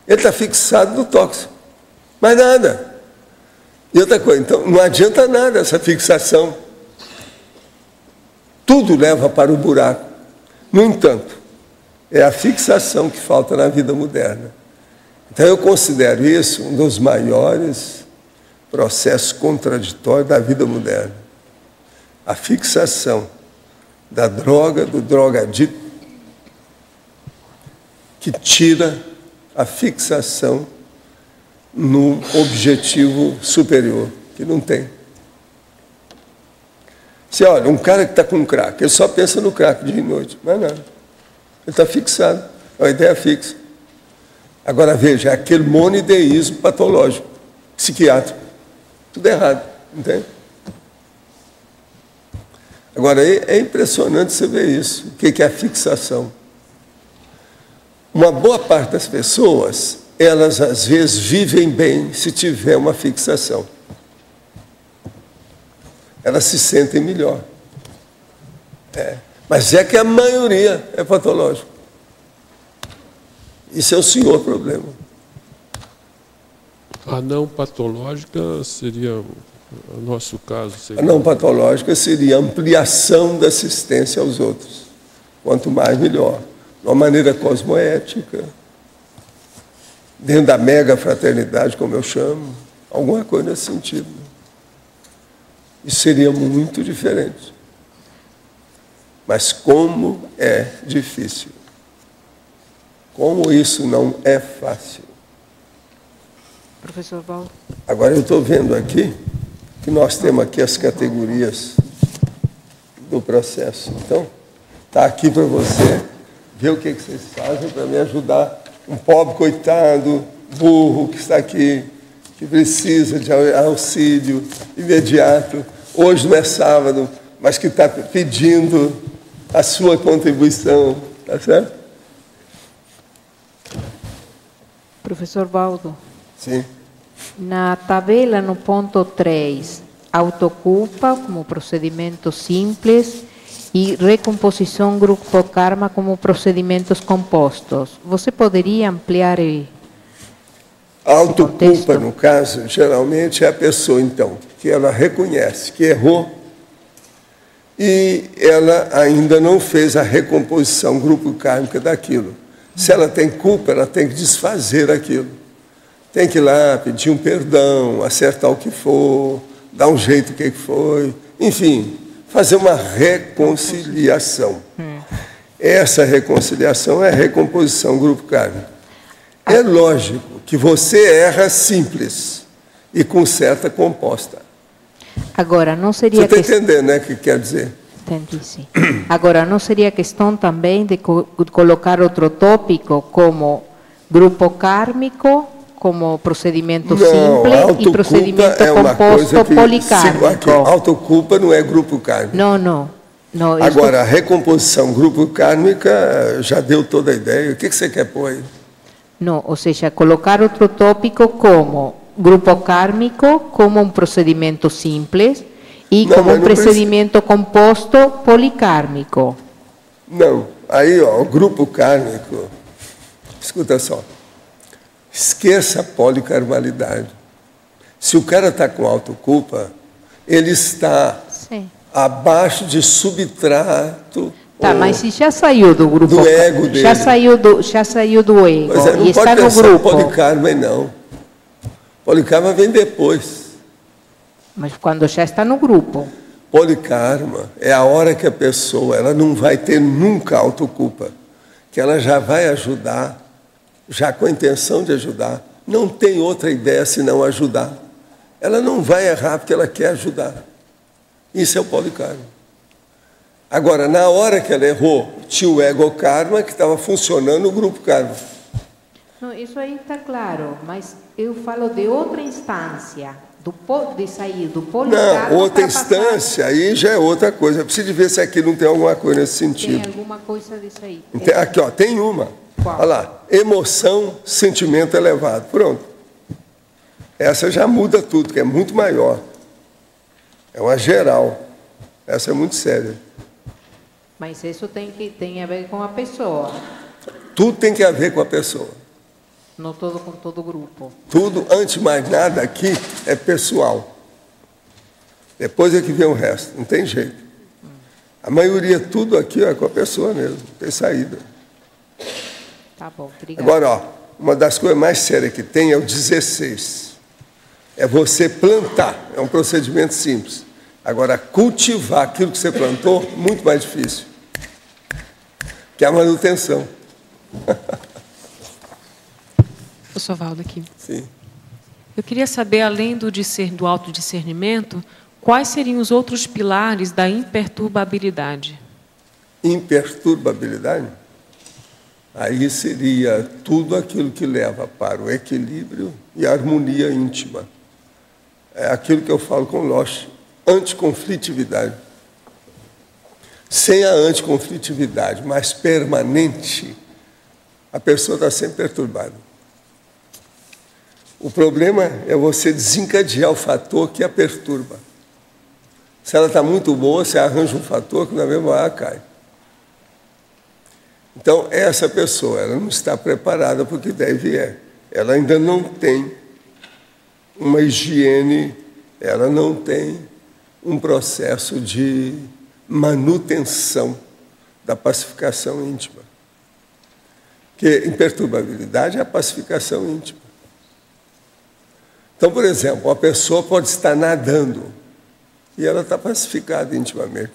Ele está fixado no tóxico. Mais nada. E outra coisa, então, não adianta nada essa fixação. Tudo leva para o buraco. No entanto, é a fixação que falta na vida moderna. Então, eu considero isso um dos maiores processos contraditórios da vida moderna. A fixação da droga, do drogadito, que tira a fixação no objetivo superior, que não tem. Você olha, um cara que está com crack, ele só pensa no crack dia e noite, mas não. Ele está fixado, é uma ideia fixa. Agora veja, é aquele monoideísmo patológico, psiquiátrico, tudo errado, entende? Agora, é impressionante você ver isso, o que é a fixação. Uma boa parte das pessoas, elas às vezes vivem bem se tiver uma fixação. Elas se sentem melhor. Mas é que a maioria é patológico. Isso é o senhor problema. A não patológica seria, o nosso caso... Seria... A não patológica seria a ampliação da assistência aos outros. Quanto mais, melhor. De uma maneira cosmoética, dentro da mega fraternidade, como eu chamo, alguma coisa nesse sentido. Isso seria muito diferente. Mas como é difícil. Como isso não é fácil. Professor Valdo. Agora eu estou vendo aqui que nós temos aqui as categorias do processo. Então, está aqui para você ver o que vocês fazem para me ajudar. Um pobre coitado, burro, que está aqui, que precisa de auxílio imediato. Hoje não é sábado, mas que está pedindo a sua contribuição. Está certo? Professor Valdo. Sim. Na tabela, no ponto 3, autoculpa como procedimento simples e recomposição grupo karma como procedimentos compostos. Você poderia ampliar A autoculpa, no caso, geralmente é a pessoa, então, que ela reconhece que errou e ela ainda não fez a recomposição grupo kármica daquilo. Se ela tem culpa, ela tem que desfazer aquilo. Tem que ir lá pedir um perdão, acertar o que for, dar um jeito o que foi, enfim, fazer uma reconciliação. Essa reconciliação é a recomposição grupo kármico. É lógico que você erra simples e conserta composta. Agora, não seria... Você está entendendo, né, o que quer dizer? Entendi, sim. Agora, não seria questão também de colocar outro tópico como grupo kármico, como procedimento simples e procedimento composto policármico? Autoculpa não é grupo kármico. Não. Agora, a recomposição grupo kármica já deu toda a ideia. O que você quer pôr aí? Não, ou seja, colocar outro tópico como grupo kármico, como um procedimento simples e como um procedimento composto policármico. Não, aí ó, o grupo kármico, escuta só, esqueça a policarmalidade. Se o cara está com autoculpa, ele está abaixo de subtrato. Tá, mas se já saiu do grupo, do ego dele. já saiu do ego não e está no grupo. Polikarma não. Polikarma vem depois. Mas quando já está no grupo. Polikarma é a hora que a pessoa ela não vai ter nunca autoculpa, que ela já vai ajudar, já com a intenção de ajudar. Não tem outra ideia senão ajudar. Ela não vai errar porque ela quer ajudar. Isso é o polikarma. Agora, na hora que ela errou, tinha o ego-karma que estava funcionando o grupo karma. Não, isso aí está claro, mas eu falo de outra instância, de sair do polikarma. Não, outra instância, aí já é outra coisa. Eu preciso ver se aqui não tem alguma coisa nesse sentido. Tem alguma coisa disso aí. Aqui, ó, tem uma. Qual? Olha lá, emoção, sentimento elevado. Pronto. Essa já muda tudo, que é muito maior. É uma geral. Essa é muito séria. Mas isso tem a ver com a pessoa. Tudo tem que ver com a pessoa. Não todo com todo o grupo. Tudo, antes de mais nada, aqui é pessoal. Depois é que vem o resto, não tem jeito. A maioria, tudo aqui é com a pessoa mesmo, não tem saída. Tá bom, obrigada. Agora, ó, uma das coisas mais sérias que tem é o 16. É você plantar, é um procedimento simples. Agora, cultivar aquilo que você plantou, muito mais difícil. Que é a manutenção. Professor Valdo aqui. Sim. Eu queria saber, além do autodiscernimento, quais seriam os outros pilares da imperturbabilidade? Imperturbabilidade? Aí seria tudo aquilo que leva para o equilíbrio e a harmonia íntima. É aquilo que eu falo com Loche, anticonflitividade. Sem a anticonflitividade, mas permanente, a pessoa está sempre perturbada. O problema é você desencadear o fator que a perturba. Se ela está muito boa, você arranja um fator que na mesma hora cai. Então, essa pessoa, ela não está preparada para o que deve é. Ela ainda não tem uma higiene, ela não tem um processo de manutenção da pacificação íntima. Porque imperturbabilidade é a pacificação íntima. Então, por exemplo, uma pessoa pode estar nadando e ela está pacificada intimamente.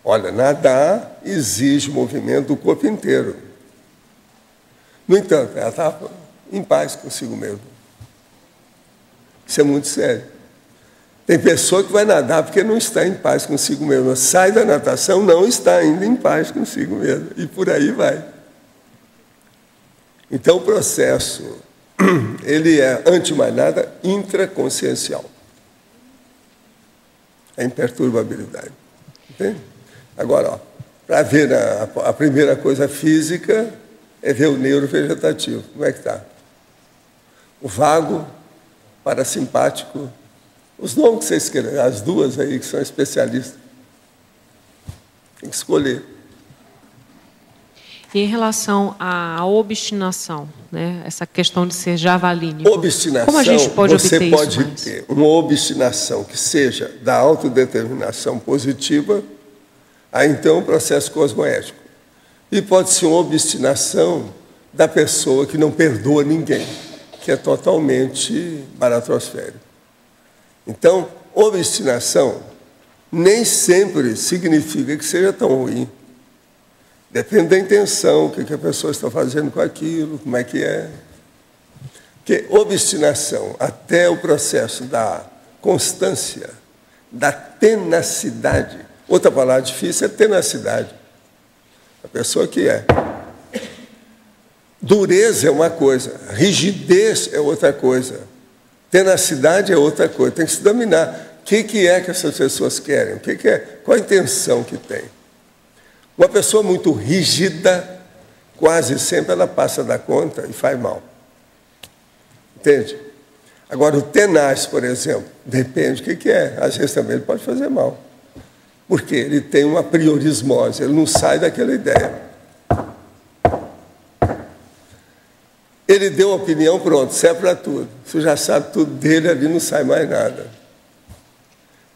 Olha, nadar exige movimento do corpo inteiro. No entanto, ela está em paz consigo mesma. Isso é muito sério. Tem pessoa que vai nadar porque não está em paz consigo mesma. Sai da natação, não está ainda em paz consigo mesma. E por aí vai. Então, o processo, ele é, antes de mais nada, intraconsciencial. A imperturbabilidade. Entende? Agora, para ver a primeira coisa física, é ver o neurovegetativo. Como é que está? O vago, parasimpático, os nomes que vocês querem, as duas aí que são especialistas. Tem que escolher. E em relação à obstinação, né? Essa questão de ser javalínico, obstinação, como a gente pode você obter pode isso ter uma obstinação que seja da autodeterminação positiva, aí então o processo cosmoético. E pode ser uma obstinação da pessoa que não perdoa ninguém, que é totalmente baratrosférico. Então, obstinação nem sempre significa que seja tão ruim. Depende da intenção, o que a pessoa está fazendo com aquilo, como é que é. Porque obstinação, até o processo da constância, da tenacidade. Outra palavra difícil é tenacidade. A pessoa que é. Dureza é uma coisa, rigidez é outra coisa, tenacidade é outra coisa. Tem que se dominar. O que é que essas pessoas querem? O que é? Qual a intenção que tem? Uma pessoa muito rígida, quase sempre ela passa da conta e faz mal. Entende? Agora, o tenaz, por exemplo, depende do que é. Às vezes também ele pode fazer mal. Porque ele tem uma priorismose, ele não sai daquela ideia. Ele deu opinião, pronto, serve para tudo. Você já sabe tudo dele, ali não sai mais nada.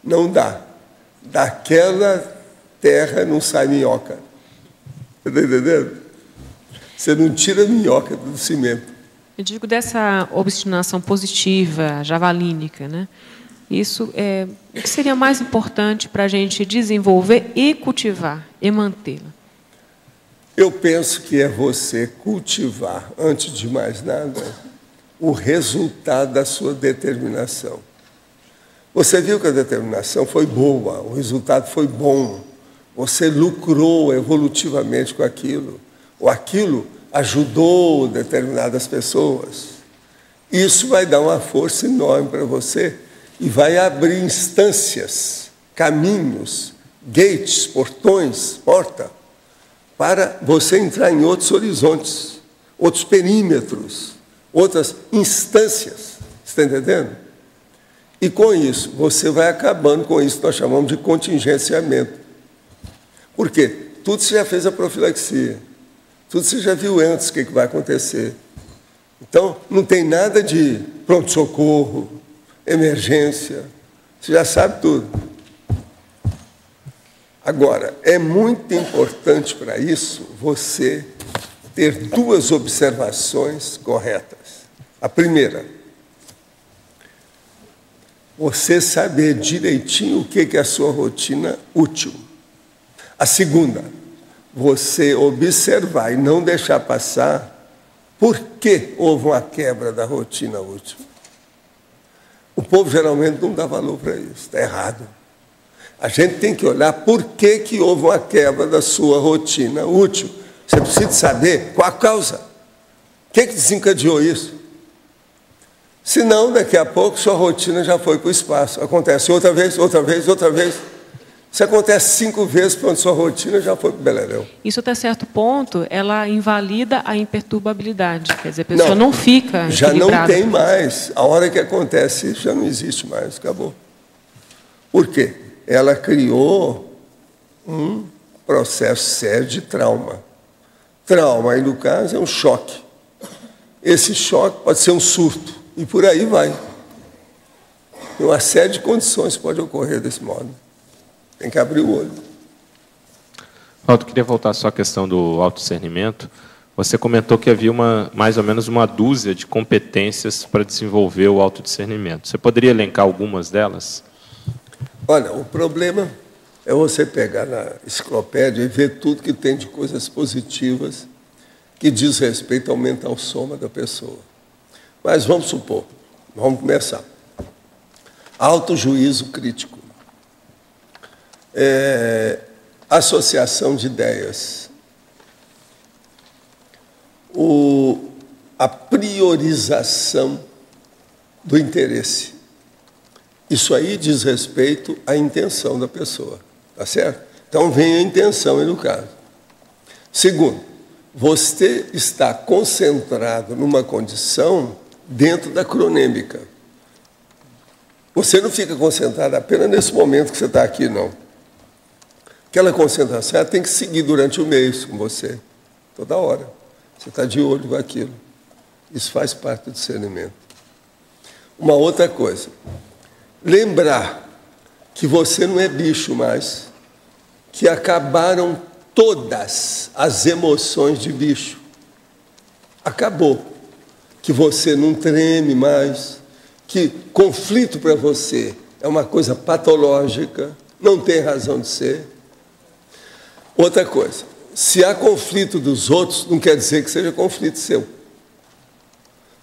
Não dá. Daquela terra não sai minhoca. Está entendendo? Você não tira minhoca do cimento. Eu digo dessa obstinação positiva, javalínica, né? Isso é o que seria mais importante para a gente desenvolver e cultivar e mantê-la? Eu penso que é você cultivar, antes de mais nada, o resultado da sua determinação. Você viu que a determinação foi boa, o resultado foi bom. Você lucrou evolutivamente com aquilo, ou aquilo ajudou determinadas pessoas. Isso vai dar uma força enorme para você e vai abrir instâncias, caminhos, gates, portões, porta, para você entrar em outros horizontes, outros perímetros, outras instâncias. Está entendendo? E com isso, você vai acabando com isso que nós chamamos de contingenciamento. Por quê? Tudo você já fez a profilaxia. Tudo você já viu antes o que vai acontecer. Então, não tem nada de pronto-socorro, emergência. Você já sabe tudo. Agora, é muito importante para isso você ter duas observações corretas. A primeira, você saber direitinho o que é a sua rotina útil. A segunda, você observar e não deixar passar por que houve uma quebra da rotina útil. O povo geralmente não dá valor para isso, está errado. A gente tem que olhar por que houve uma quebra da sua rotina útil. Você precisa saber qual a causa. O que desencadeou isso? Senão, daqui a pouco, sua rotina já foi para o espaço. Acontece outra vez, outra vez, outra vez. Se acontece 5 vezes, pronto, sua rotina já foi para o beleléu. Isso, até certo ponto, ela invalida a imperturbabilidade. Quer dizer, a pessoa não fica já equilibrada. não tem mais. A hora que acontece isso, já não existe mais. Acabou. Por quê? Ela criou um processo sério de trauma. Trauma, aí no caso, é um choque. Esse choque pode ser um surto. E por aí vai. Tem uma série de condições que pode ocorrer desse modo. Tem que abrir o olho. Aldo, queria voltar só à questão do autodiscernimento. Você comentou que havia mais ou menos uma dúzia de competências para desenvolver o autodiscernimento. Você poderia elencar algumas delas? Olha, o problema é você pegar na enciclopédia e ver tudo que tem de coisas positivas que diz respeito ao mental soma da pessoa. Mas vamos supor, vamos começar. Autojuízo crítico. Associação de ideias. A priorização do interesse. Isso aí diz respeito à intenção da pessoa, tá certo? Então vem a intenção aí no caso. Segundo, você está concentrado numa condição dentro da cronêmica. Você não fica concentrado apenas nesse momento que você está aqui, não. Aquela concentração ela tem que seguir durante o mês com você. toda hora. Você está de olho com aquilo. Isso faz parte do discernimento. Uma outra coisa, lembrar que você não é bicho mais, que acabaram todas as emoções de bicho. Acabou. Que você não treme mais, que conflito para você é uma coisa patológica, não tem razão de ser. Outra coisa, se há conflito dos outros, não quer dizer que seja conflito seu.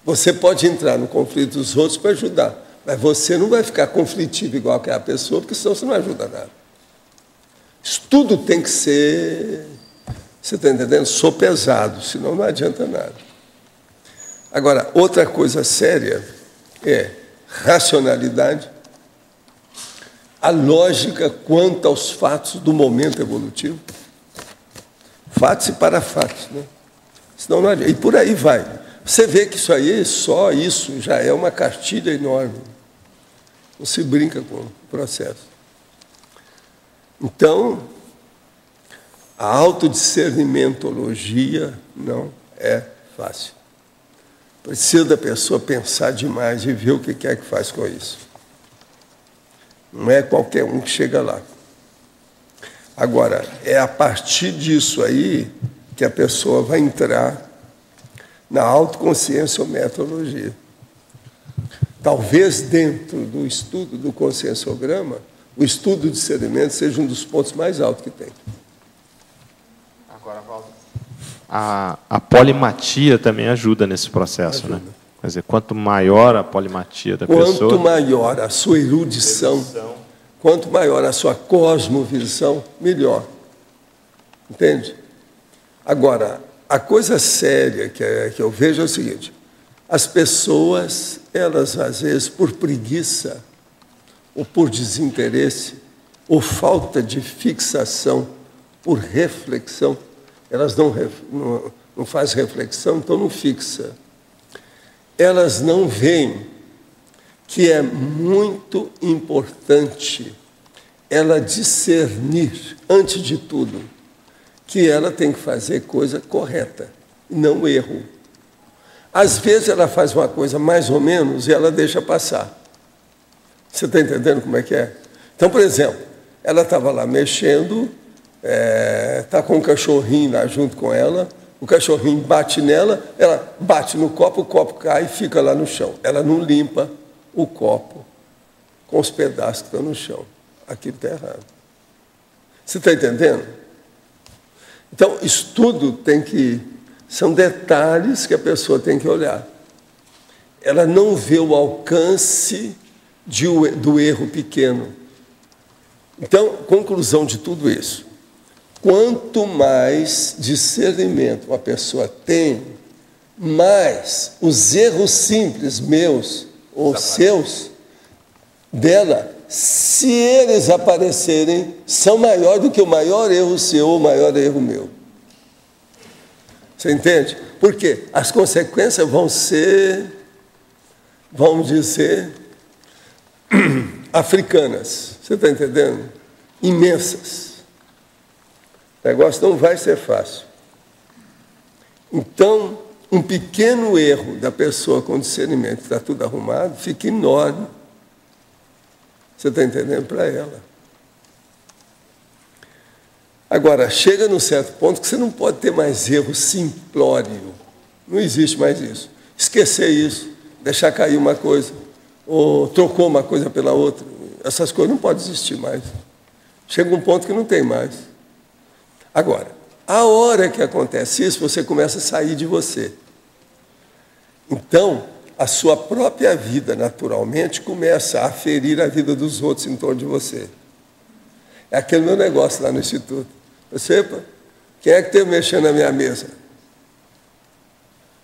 Você pode entrar no conflito dos outros para ajudar, mas você não vai ficar conflitivo igual aquela pessoa, porque senão você não ajuda nada. Isso tudo tem que ser, você está entendendo? Sopesado, senão não adianta nada. Agora, outra coisa séria é racionalidade, a lógica quanto aos fatos do momento evolutivo. Fatos e parafatos, né? Senão não adianta. E por aí vai. Você vê que isso aí, só isso, já é uma cartilha enorme. Não se brinca com o processo. Então, a autodiscernimentologia não é fácil. Precisa da pessoa pensar demais e ver o que é que faz com isso. Não é qualquer um que chega lá. Agora, é a partir disso aí que a pessoa vai entrar na autoconsciência ou metodologia. Talvez dentro do estudo do conscienciograma, o estudo do discernimento seja um dos pontos mais altos que tem. Agora, Waldo, a polimatia também ajuda nesse processo, né? Quer dizer, quanto maior a polimatia da pessoa... Quanto maior a sua erudição, quanto maior a sua cosmovisão, melhor. Entende? Agora, a coisa séria que eu vejo é o seguinte: as pessoas, elas às vezes por preguiça, ou por desinteresse, ou falta de fixação, por reflexão, elas não fazem reflexão, então não fixa. Elas não veem que é muito importante ela discernir, antes de tudo, que ela tem que fazer coisa correta, não erro. Às vezes ela faz uma coisa mais ou menos e ela deixa passar. Você está entendendo como é que é? Então, por exemplo, ela estava lá mexendo, está com um cachorrinho lá junto com ela, o cachorrinho bate nela, ela bate no copo, o copo cai e fica lá no chão. Ela não limpa o copo com os pedaços que estão no chão. Aquilo está errado. Você está entendendo? Então, estudo tem que... São detalhes que a pessoa tem que olhar. Ela não vê o alcance do erro pequeno. Então, conclusão de tudo isso. Quanto mais discernimento uma pessoa tem, mais os erros simples meus ou seus dela, se eles aparecerem, são maiores do que o maior erro seu ou o maior erro meu. Você entende? Porque as consequências vão ser, vamos dizer, africanas. Você está entendendo? Imensas. O negócio não vai ser fácil. Então, um pequeno erro da pessoa com discernimento, está tudo arrumado, fica enorme. Você está entendendo? Para ela. Agora, chega num certo ponto que você não pode ter mais erro simplório. Não existe mais isso. Esquecer isso, deixar cair uma coisa, ou trocou uma coisa pela outra. Essas coisas não podem existir mais. Chega um ponto que não tem mais. Agora, a hora que acontece isso, você começa a sair de você. Então, a sua própria vida, naturalmente, começa a ferir a vida dos outros em torno de você. É aquele meu negócio lá no Instituto. Você, quem é que esteve mexendo na minha mesa?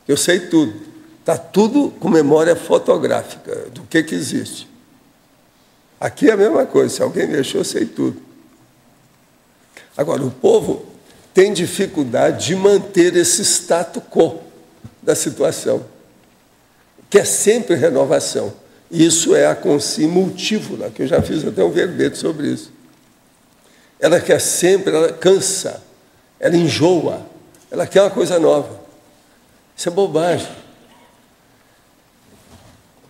Eu sei tudo. Está tudo com memória fotográfica do que existe. Aqui é a mesma coisa. Se alguém mexeu, eu sei tudo. Agora, o povo tem dificuldade de manter esse status quo da situação, que é sempre renovação. Isso é a consciência multívola, que eu já fiz até um verbete sobre isso. Ela quer sempre, ela cansa, ela enjoa, Ela quer uma coisa nova. Isso é bobagem.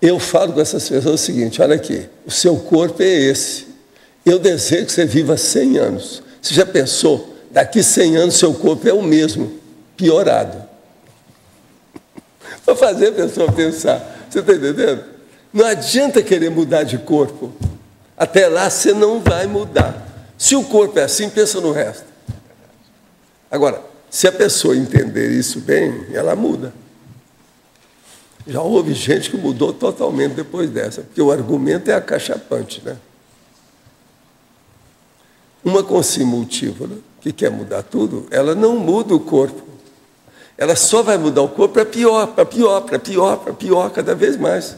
Eu falo com essas pessoas o seguinte, olha aqui, o seu corpo é esse. Eu desejo que você viva 100 anos. Você já pensou? Daqui 100 anos, seu corpo é o mesmo, piorado. Para fazer a pessoa pensar. Você está entendendo? Não adianta querer mudar de corpo. Até lá, você não vai mudar. Se o corpo é assim, pensa no resto. Agora, se a pessoa entender isso bem, ela muda. Já houve gente que mudou totalmente depois dessa, porque o argumento é acachapante, né? Uma consumultívola que quer mudar tudo, ela não muda o corpo. Ela só vai mudar o corpo para pior, para pior, para pior, para pior, cada vez mais.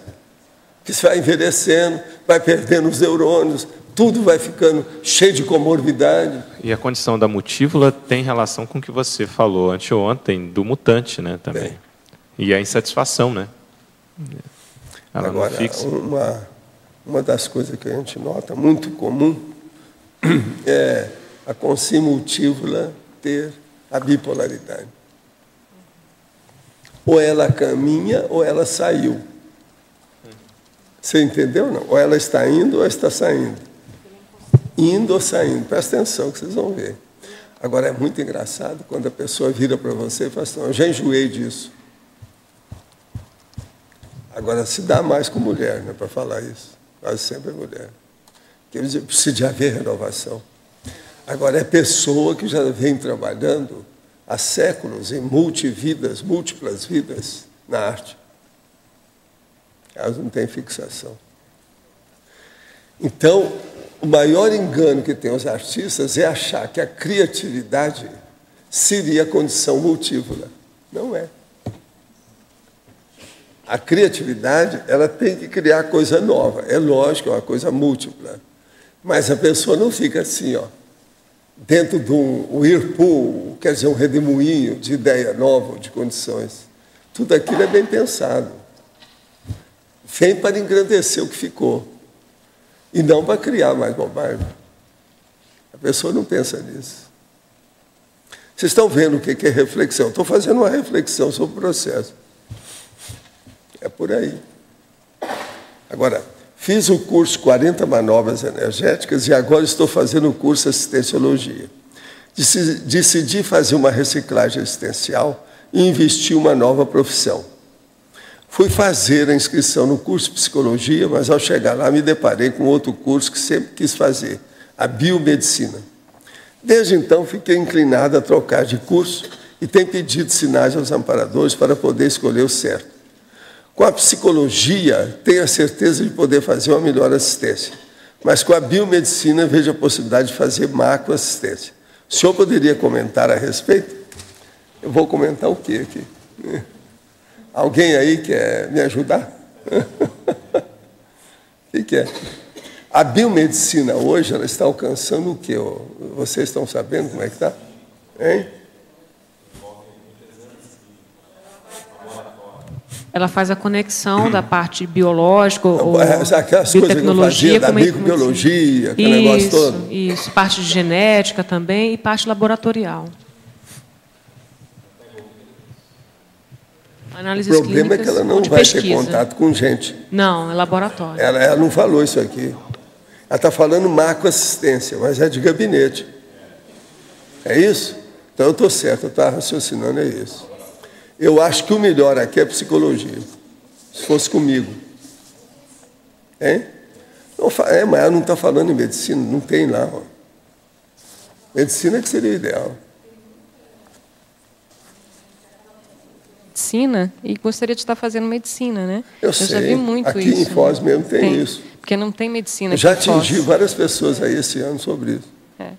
Porque você vai envelhecendo, vai perdendo os neurônios, tudo vai ficando cheio de comorbidade. E a condição da mutívola tem relação com o que você falou anteontem, do mutante, né, também. Bem. E a insatisfação, né? Ela agora, não fixa. Uma das coisas que a gente nota, muito comum, é a consumultívola ter a bipolaridade. Ou ela caminha ou ela saiu. Você entendeu, não? Ou ela está indo ou está saindo. Indo ou saindo. Presta atenção que vocês vão ver. Agora, é muito engraçado quando a pessoa vira para você e fala assim, eu já enjoei disso. Agora, se dá mais com mulher, né, para falar isso. Quase sempre é mulher. Quer dizer, precisa de haver renovação. Agora, é pessoa que já vem trabalhando há séculos em multividas, múltiplas vidas na arte. Elas não têm fixação. Então, o maior engano que tem os artistas é achar que a criatividade seria a condição multívola. Não é. A criatividade, ela tem que criar coisa nova. É lógico, é uma coisa múltipla. Mas a pessoa não fica assim, ó, dentro de um whirlpool, quer dizer, um redemoinho de ideia nova, de condições. Tudo aquilo é bem pensado. Vem para engrandecer o que ficou. E não para criar mais bobagem. A pessoa não pensa nisso. Vocês estão vendo o que é reflexão? Estou fazendo uma reflexão sobre o processo. É por aí. Agora, fiz o curso 40 Manobras Energéticas e agora estou fazendo o curso Assistenciologia. Decidi fazer uma reciclagem existencial e investir uma nova profissão. Fui fazer a inscrição no curso de Psicologia, mas ao chegar lá me deparei com outro curso que sempre quis fazer, a Biomedicina. Desde então fiquei inclinado a trocar de curso e tenho pedido sinais aos amparadores para poder escolher o certo. Com a psicologia, tenho a certeza de poder fazer uma melhor assistência, mas com a biomedicina vejo a possibilidade de fazer macroassistência. O senhor poderia comentar a respeito? Eu vou comentar o quê aqui? Alguém aí quer me ajudar? O que é? A biomedicina hoje ela está alcançando o quê? Vocês estão sabendo como é que está? Hein? Ela faz a conexão da parte biológica ou aquelas coisas que eu fazia, da microbiologia, aquele negócio todo. Isso, parte de genética também e parte laboratorial. Análises o problema é que ela não vai ter contato com gente. Não, é laboratório. Ela não falou isso aqui. Ela está falando macroassistência, mas é de gabinete. É isso? Então eu estou certo, eu estava raciocinando, é isso. Eu acho que o melhor aqui é psicologia. Se fosse comigo. Hein? Não, mas ela não está falando em medicina, não tem lá. Ó. Medicina que seria o ideal. Medicina? E gostaria de estar fazendo medicina, né? Eu sei. Já vi muito aqui isso. Aqui em Foz mesmo tem isso. Porque não tem medicina. Eu já atingi várias pessoas aí esse ano sobre isso. É.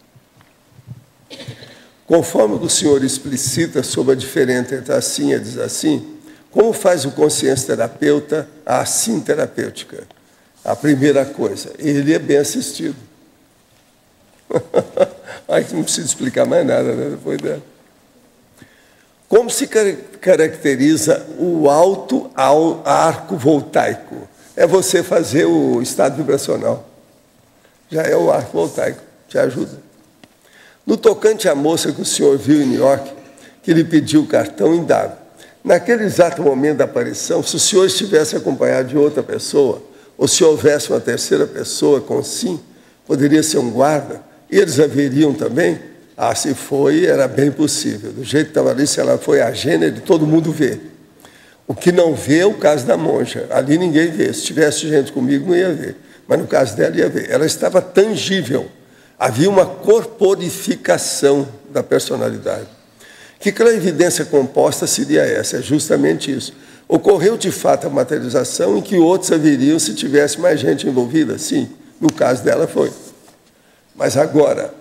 Conforme o senhor explicita sobre a diferença entre assim e desassim, como faz o consciência terapeuta a assim terapêutica? A primeira coisa, ele é bem assistido. Aí não precisa explicar mais nada, né, depois dela. Como se caracteriza o alto arco voltaico? É você fazer o estado vibracional. Já é o arco voltaico, te ajuda. No tocante à moça que o senhor viu em New York, que lhe pediu o cartão, indago. Naquele exato momento da aparição, se o senhor estivesse acompanhado de outra pessoa, ou se houvesse uma terceira pessoa com sim, poderia ser um guarda, eles haveriam também? Ah, se foi, era bem possível. Do jeito que estava ali, se ela foi a gênero, todo mundo vê. O que não vê é o caso da monja. Ali ninguém vê. Se tivesse gente comigo, não ia ver. Mas no caso dela, ia ver. Ela estava tangível. Havia uma corporificação da personalidade. Que clarividência composta seria essa? É justamente isso. Ocorreu, de fato, a materialização em que outros haveriam se tivesse mais gente envolvida? Sim. No caso dela, foi. Mas agora,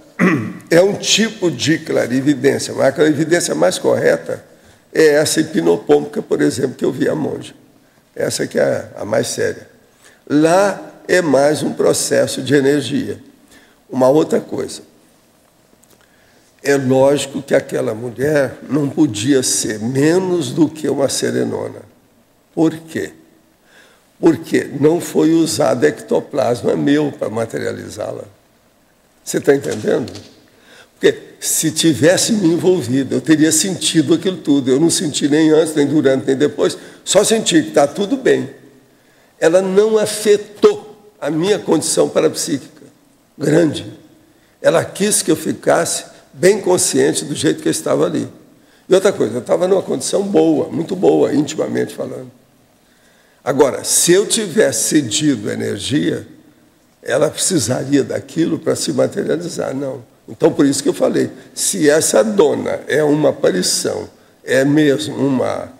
é um tipo de clarividência. Mas a clarividência mais correta é essa hipnopômica, por exemplo, que eu vi a monja. Essa que é a mais séria. Lá é mais um processo de energia. Uma outra coisa. É lógico que aquela mulher não podia ser menos do que uma serenona. Por quê? Porque não foi usado ectoplasma meu para materializá-la. Você está entendendo? Porque se tivesse me envolvido, eu teria sentido aquilo tudo. Eu não senti nem antes, nem durante, nem depois. Só senti que está tudo bem. Ela não afetou a minha condição parapsíquica. Grande. Ela quis que eu ficasse bem consciente do jeito que eu estava ali. E outra coisa, eu estava numa condição boa, muito boa, intimamente falando. Agora, se eu tivesse cedido a energia, ela precisaria daquilo para se materializar. Não. Então, por isso que eu falei, se essa dona é uma aparição, é mesmo uma,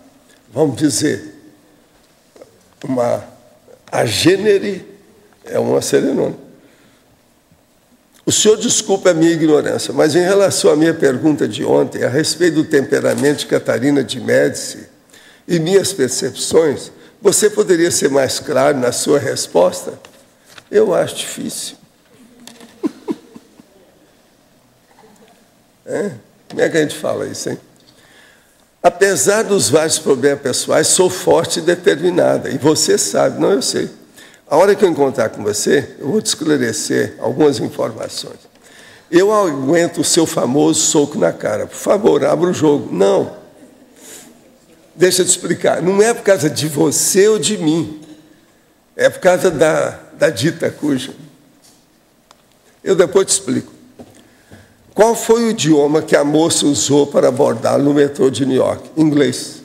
vamos dizer, uma agênere, é uma serenona. O senhor desculpa a minha ignorância, mas em relação à minha pergunta de ontem, a respeito do temperamento de Catarina de Médici e minhas percepções, você poderia ser mais claro na sua resposta? Eu acho difícil. Como é que a gente fala isso, hein? Apesar dos vários problemas pessoais, sou forte e determinada. E você sabe, não, eu sei. A hora que eu encontrar com você, eu vou te esclarecer algumas informações. Eu aguento o seu famoso soco na cara. Por favor, abra o jogo. Não. Deixa eu te explicar. Não é por causa de você ou de mim. É por causa da dita cuja. Eu depois te explico. Qual foi o idioma que a moça usou para abordar no metrô de New York? Inglês.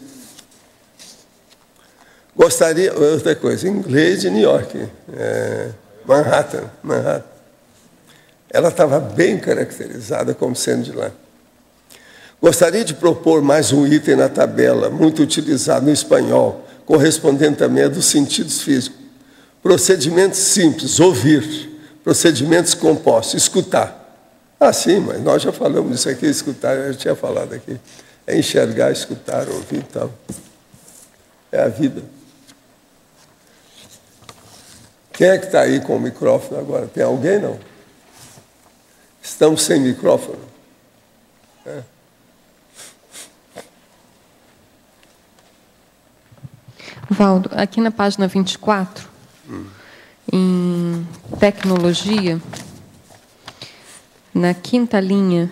Gostaria, outra coisa, inglês de New York, Manhattan. Ela estava bem caracterizada como sendo de lá. Gostaria de propor mais um item na tabela, muito utilizado no espanhol, correspondente também a dos sentidos físicos. Procedimentos simples, ouvir. Procedimentos compostos, escutar. Ah, sim, mas nós já falamos disso aqui, escutar, eu já tinha falado aqui. É enxergar, escutar, ouvir e tal. É a vida. Quem é que está aí com o microfone agora? Tem alguém, não? Estamos sem microfone. Valdo, aqui na página 24, em tecnologia, na quinta linha,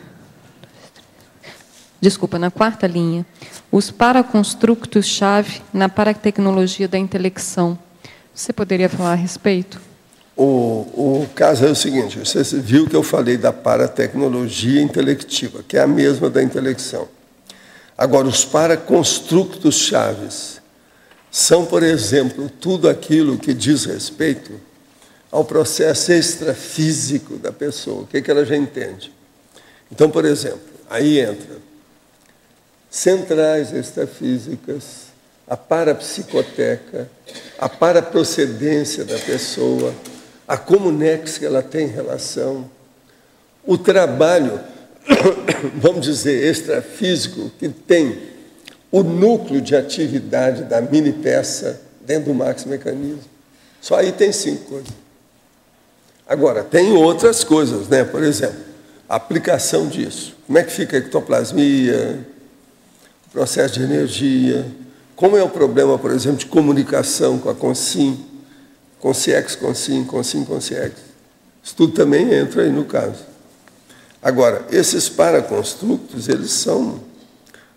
desculpa, na quarta linha, os paraconstructos-chave na paratecnologia da intelecção. Você poderia falar a respeito? O caso é o seguinte, você viu que eu falei da paratecnologia intelectiva, que é a mesma da intelecção. Agora, os paraconstructos-chaves são, por exemplo, tudo aquilo que diz respeito ao processo extrafísico da pessoa, o que ela já entende. Então, por exemplo, aí entra centrais extrafísicas, a parapsicoteca, a paraprocedência da pessoa, a comunex que ela tem em relação, o trabalho, vamos dizer, extrafísico, que tem o núcleo de atividade da mini peça dentro do maxi-mecanismo. Só aí tem 5 coisas. Agora, tem outras coisas, né? Por exemplo, a aplicação disso. Como é que fica a ectoplasmia, o processo de energia, como é o problema, por exemplo, de comunicação com a Consim, Consciex, Consim, Consim, Consciex. Isso tudo também entra aí no caso. Agora, esses paraconstructos, eles são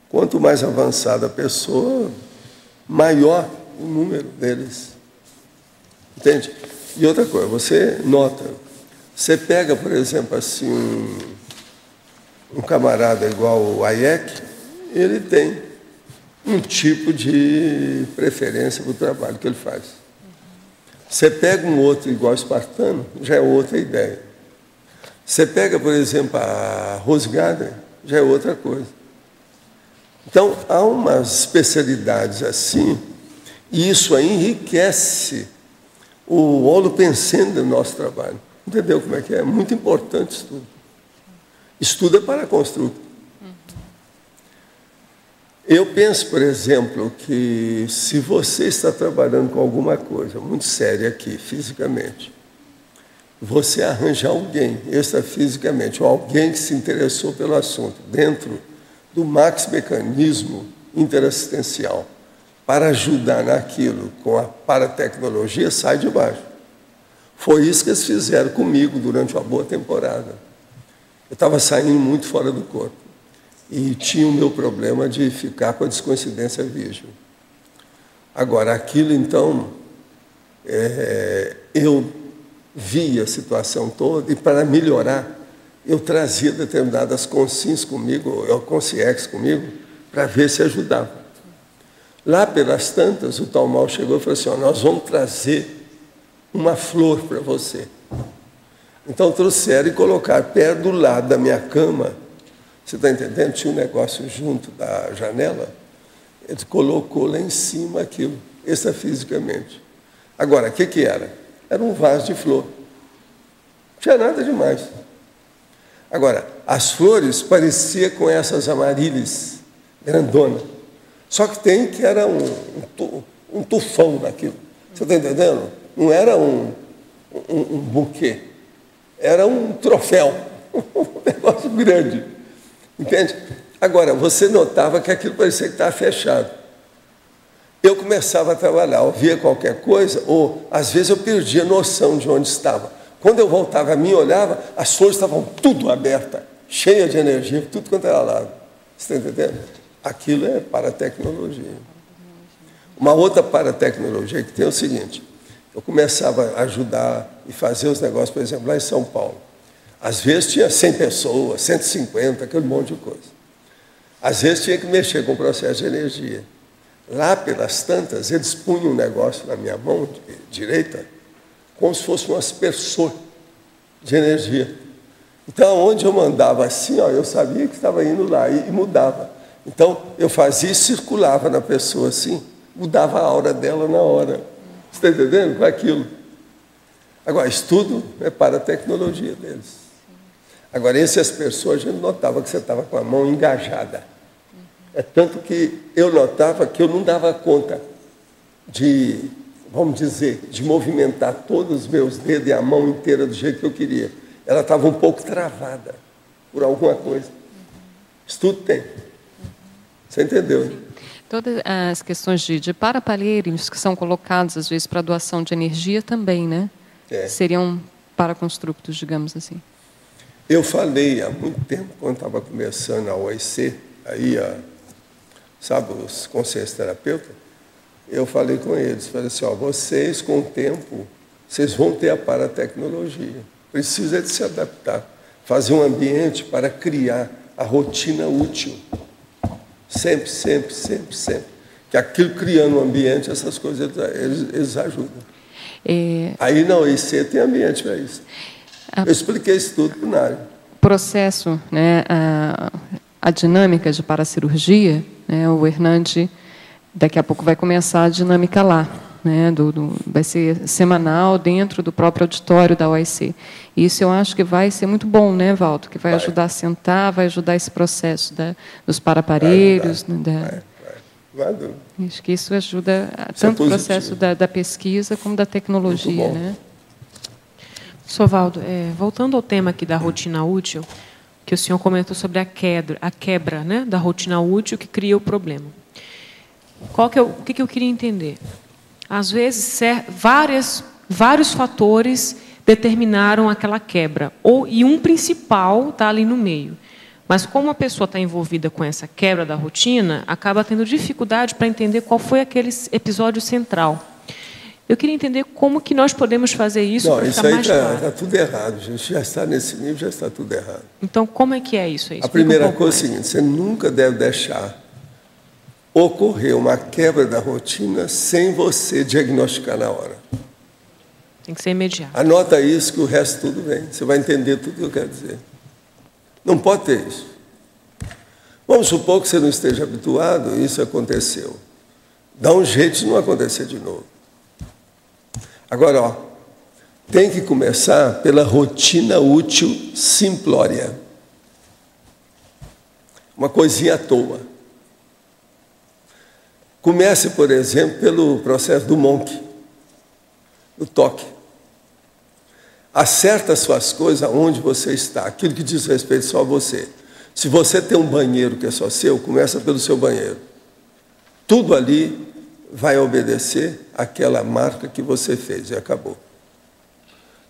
Quanto mais avançada a pessoa, maior o número deles. Entende? E outra coisa, você nota, você pega, por exemplo, assim, um camarada igual o Hayek, ele tem um tipo de preferência para o trabalho que ele faz. Você pega um outro igual espartano, já é outra ideia. Você pega, por exemplo, a Rose Gardner, já é outra coisa. Então, há umas especialidades assim, e isso aí enriquece o holopensene do nosso trabalho. Entendeu como é que é? É muito importante estudo. Estudo é para construir. Eu penso, por exemplo, que se você está trabalhando com alguma coisa muito séria aqui, fisicamente, você arranja alguém, extrafisicamente, ou alguém que se interessou pelo assunto, dentro do max mecanismo interassistencial, para ajudar naquilo com a paratecnologia, sai de baixo. Foi isso que eles fizeram comigo durante uma boa temporada. Eu estava saindo muito fora do corpo. E tinha o meu problema de ficar com a descoincidência virgem. Agora, aquilo, então, eu via a situação toda, e para melhorar, eu trazia determinadas consciências comigo, consciências comigo, para ver se ajudava. Lá pelas tantas, o tal mal chegou e falou assim, nós vamos trazer uma flor para você. Então trouxeram e colocaram perto do lado da minha cama. Você está entendendo? Tinha um negócio junto da janela, ele colocou lá em cima aquilo, extrafisicamente. Agora, o que era? Era um vaso de flor. Não tinha nada demais. Agora, as flores pareciam com essas amarílis, grandona. Só que tem que era um tufão daquilo. Você está entendendo? Não era um buquê, era um troféu, um negócio grande. Entende? Agora, você notava que aquilo parecia que estava fechado. Eu começava a trabalhar, ouvia qualquer coisa, ou às vezes eu perdia a noção de onde estava. Quando eu voltava a mim, olhava, as flores estavam tudo abertas, cheias de energia, tudo quanto era lado. Você está entendendo? Aquilo é paratecnologia. Uma outra paratecnologia que tem é o seguinte, eu começava a ajudar e fazer os negócios, por exemplo, lá em São Paulo. Às vezes tinha 100 pessoas, 150, aquele monte de coisa. Às vezes tinha que mexer com o processo de energia. Lá pelas tantas, eles punham um negócio na minha mão direita, como se fosse um aspersor de energia. Então, onde eu mandava assim, eu sabia que estava indo lá e mudava. Então, eu fazia e circulava na pessoa assim, mudava a aura dela na hora. Você está entendendo? Com aquilo. Agora, estudo é para a tecnologia deles. Agora, essas pessoas, a gente notava que você estava com a mão engajada. É tanto que eu notava que eu não dava conta de, vamos dizer, de movimentar todos os meus dedos e a mão inteira do jeito que eu queria. Ela estava um pouco travada por alguma coisa. Estudo tem. Você entendeu? Né? Todas as questões de paraparelhos que são colocados, às vezes, para doação de energia também, né? Seriam paraconstructos, digamos assim. Eu falei há muito tempo, quando estava começando a OIC, aí, sabe, os conselhos terapeutas, eu falei com eles, falei assim, vocês, com o tempo, vocês vão ter a paratecnologia. Precisa de se adaptar, fazer um ambiente para criar a rotina útil. Sempre, sempre, sempre, sempre. Que aquilo criando um ambiente, essas coisas, eles ajudam. Aí na OIC tem ambiente para isso. Eu expliquei isso tudo para o Nário. O processo, né, a dinâmica de paracirurgia, né, o Hernande daqui a pouco vai começar a dinâmica lá, né, vai ser semanal dentro do próprio auditório da OIC. Isso eu acho que vai ser muito bom, né, Valdo? Que vai ajudar a sentar, vai ajudar esse processo dos paraparelhos. Acho que isso ajuda tanto o processo da pesquisa como da tecnologia, né? Sr. Valdo, voltando ao tema aqui da rotina útil, que o senhor comentou sobre a quebra, né, da rotina útil que cria o problema. O que eu queria entender? Às vezes, vários fatores determinaram aquela quebra, e um principal está ali no meio. Mas como a pessoa está envolvida com essa quebra da rotina, acaba tendo dificuldade para entender qual foi aquele episódio central. Eu queria entender como que nós podemos fazer isso para ficar mais claro. Não, isso aí está tudo errado. A gente já está nesse nível, já está tudo errado. Então, como é que é isso aí? A primeira coisa é o seguinte, você nunca deve deixar ocorrer uma quebra da rotina sem você diagnosticar na hora. Tem que ser imediato. Anota isso que o resto tudo vem. Você vai entender tudo que eu quero dizer. Não pode ter isso. Vamos supor que você não esteja habituado e isso aconteceu. Dá um jeito de não acontecer de novo. Agora, ó, tem que começar pela rotina útil simplória. Uma coisinha à toa. Comece, por exemplo, pelo processo do Monk, do toque. Acerta as suas coisas onde você está, aquilo que diz respeito só a você. Se você tem um banheiro que é só seu, começa pelo seu banheiro. Tudo ali vai obedecer àquela marca que você fez e acabou.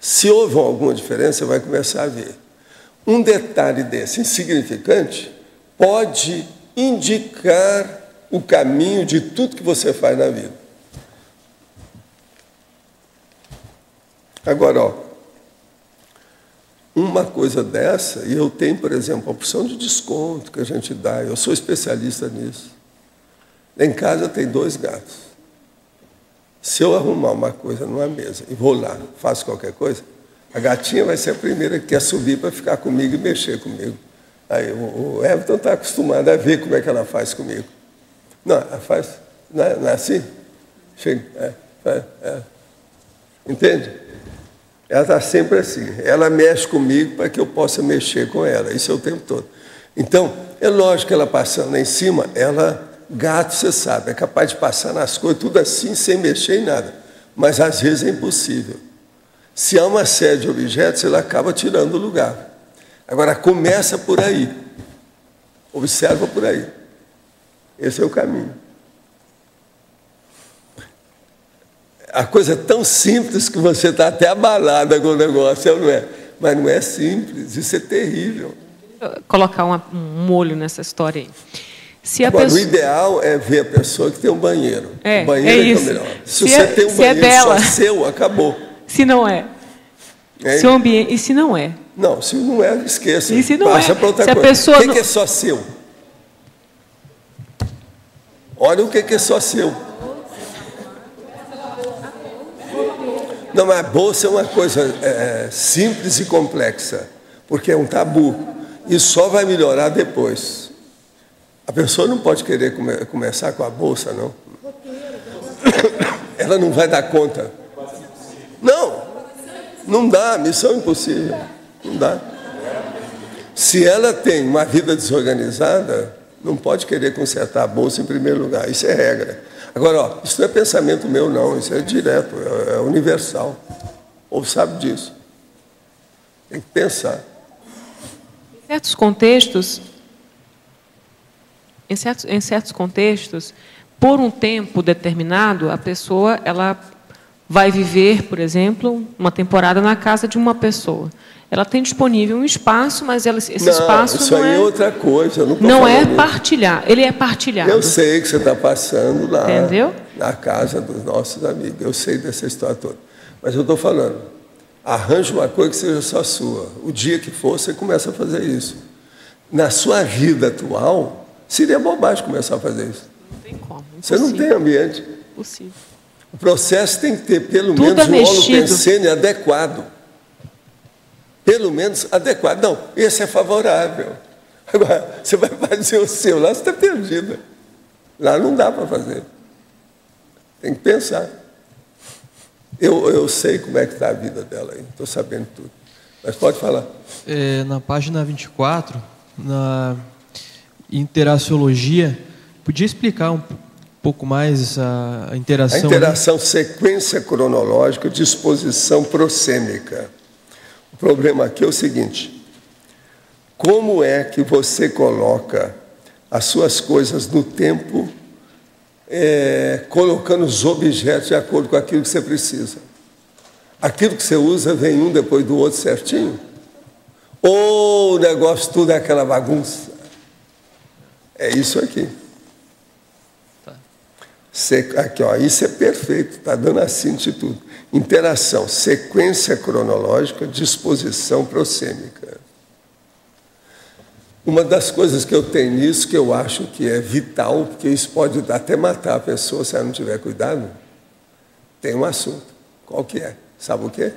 Se houve alguma diferença, você vai começar a ver. Um detalhe desse insignificante pode indicar o caminho de tudo que você faz na vida. Agora, ó, uma coisa dessa, e eu tenho, por exemplo, a opção de desconto que a gente dá, eu sou especialista nisso. Lá em casa tem 2 gatos. Se eu arrumar uma coisa numa mesa e vou lá, faço qualquer coisa, a gatinha vai ser a primeira que quer subir para ficar comigo e mexer comigo. Aí o Everton está acostumado a ver como é que ela faz comigo. Não, ela faz, não é assim? Chega, entende? Ela está sempre assim. Ela mexe comigo para que eu possa mexer com ela. Isso é o tempo todo. Então, é lógico que ela passando lá em cima, gato, você sabe, é capaz de passar nas coisas, tudo assim, sem mexer em nada. Mas, às vezes, é impossível. Se há uma série de objetos, ela acaba tirando o lugar. Agora, começa por aí. Observa por aí. Esse é o caminho. A coisa é tão simples que você está até abalada com o negócio, não é? Mas não é simples, isso é terrível. Colocar um molho nessa história aí. Agora, o ideal é ver a pessoa que tem um banheiro. O banheiro é o melhor. Se você tem um banheiro só seu, acabou. Se não é. Se o ambiente, e se não é? Não, se não é, esqueça. E se não passa para outra coisa. Pessoa o que é só seu? Olha o que é só seu. Não, mas a bolsa é uma coisa simples e complexa, porque é um tabu. E só vai melhorar depois. A pessoa não pode querer começar com a bolsa, não. Ela não vai dar conta. Não dá, missão impossível. Não dá. Se ela tem uma vida desorganizada, não pode querer consertar a bolsa em primeiro lugar. Isso é regra. Agora, ó, isso não é pensamento meu, não. Isso é direto, é universal. O povo sabe disso. Tem que pensar. Em certos contextos, por um tempo determinado, a pessoa ela vai viver, por exemplo, uma temporada na casa de uma pessoa. Ela tem disponível um espaço, mas esse espaço isso não é... Isso aí é outra coisa. Eu não é partilhar, ele é partilhado. Eu sei que você está passando lá. Entendeu? Na casa dos nossos amigos. Eu sei dessa história toda. Mas eu estou falando, arranje uma coisa que seja só sua. O dia que for, você começa a fazer isso. Na sua vida atual, seria bobagem começar a fazer isso. Não tem como. Impossível. Você não tem ambiente. Possível. O processo tem que ter, pelo menos, um holopensene adequado. Pelo menos adequado. Não, esse é favorável. Agora, você vai fazer o seu lá, você está perdida. Lá não dá para fazer. Tem que pensar. Eu sei como é que está a vida dela aí, estou sabendo tudo. Mas pode falar. Na página 24, na interaciologia, podia explicar um pouco mais a interação? A interação, sequência cronológica, disposição prosêmica. O problema aqui é o seguinte: como é que você coloca as suas coisas no tempo, colocando os objetos de acordo com aquilo que você precisa? Aquilo que você usa vem um depois do outro certinho? ou o negócio tudo é aquela bagunça. É isso aqui. Aqui, ó, isso é perfeito, está dando a síntese de tudo. Interação, sequência cronológica, disposição prosêmica. Uma das coisas que eu tenho nisso, que eu acho que é vital, porque isso pode até matar a pessoa se ela não tiver cuidado, tem um assunto. Qual que é? Sabe o quê?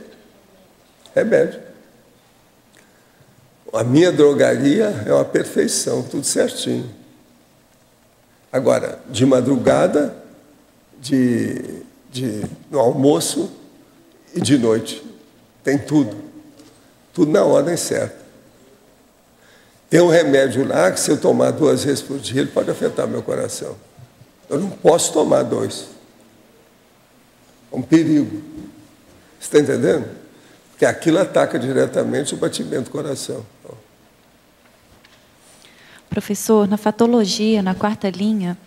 Remédio. A minha drogaria é uma perfeição, tudo certinho. Agora, de madrugada, no almoço e de noite. Tem tudo. Tudo na ordem certa. Tem um remédio lá que, se eu tomar 2 vezes por dia, ele pode afetar meu coração. Eu não posso tomar 2. É um perigo. Você está entendendo? Porque aquilo ataca diretamente o batimento do coração. Professor, na fatologia, na 4ª linha,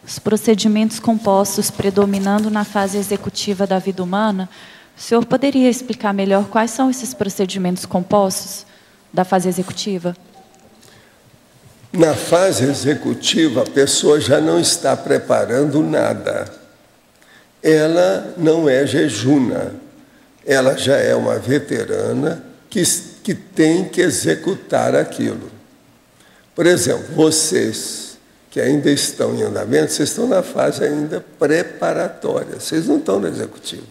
os procedimentos compostos predominando na fase executiva da vida humana, o senhor poderia explicar melhor quais são esses procedimentos compostos da fase executiva? Na fase executiva, a pessoa já não está preparando nada. Ela não é jejuna. Ela já é uma veterana que tem que executar aquilo. Por exemplo, vocês que ainda estão em andamento, vocês estão na fase ainda preparatória. Vocês não estão na executiva.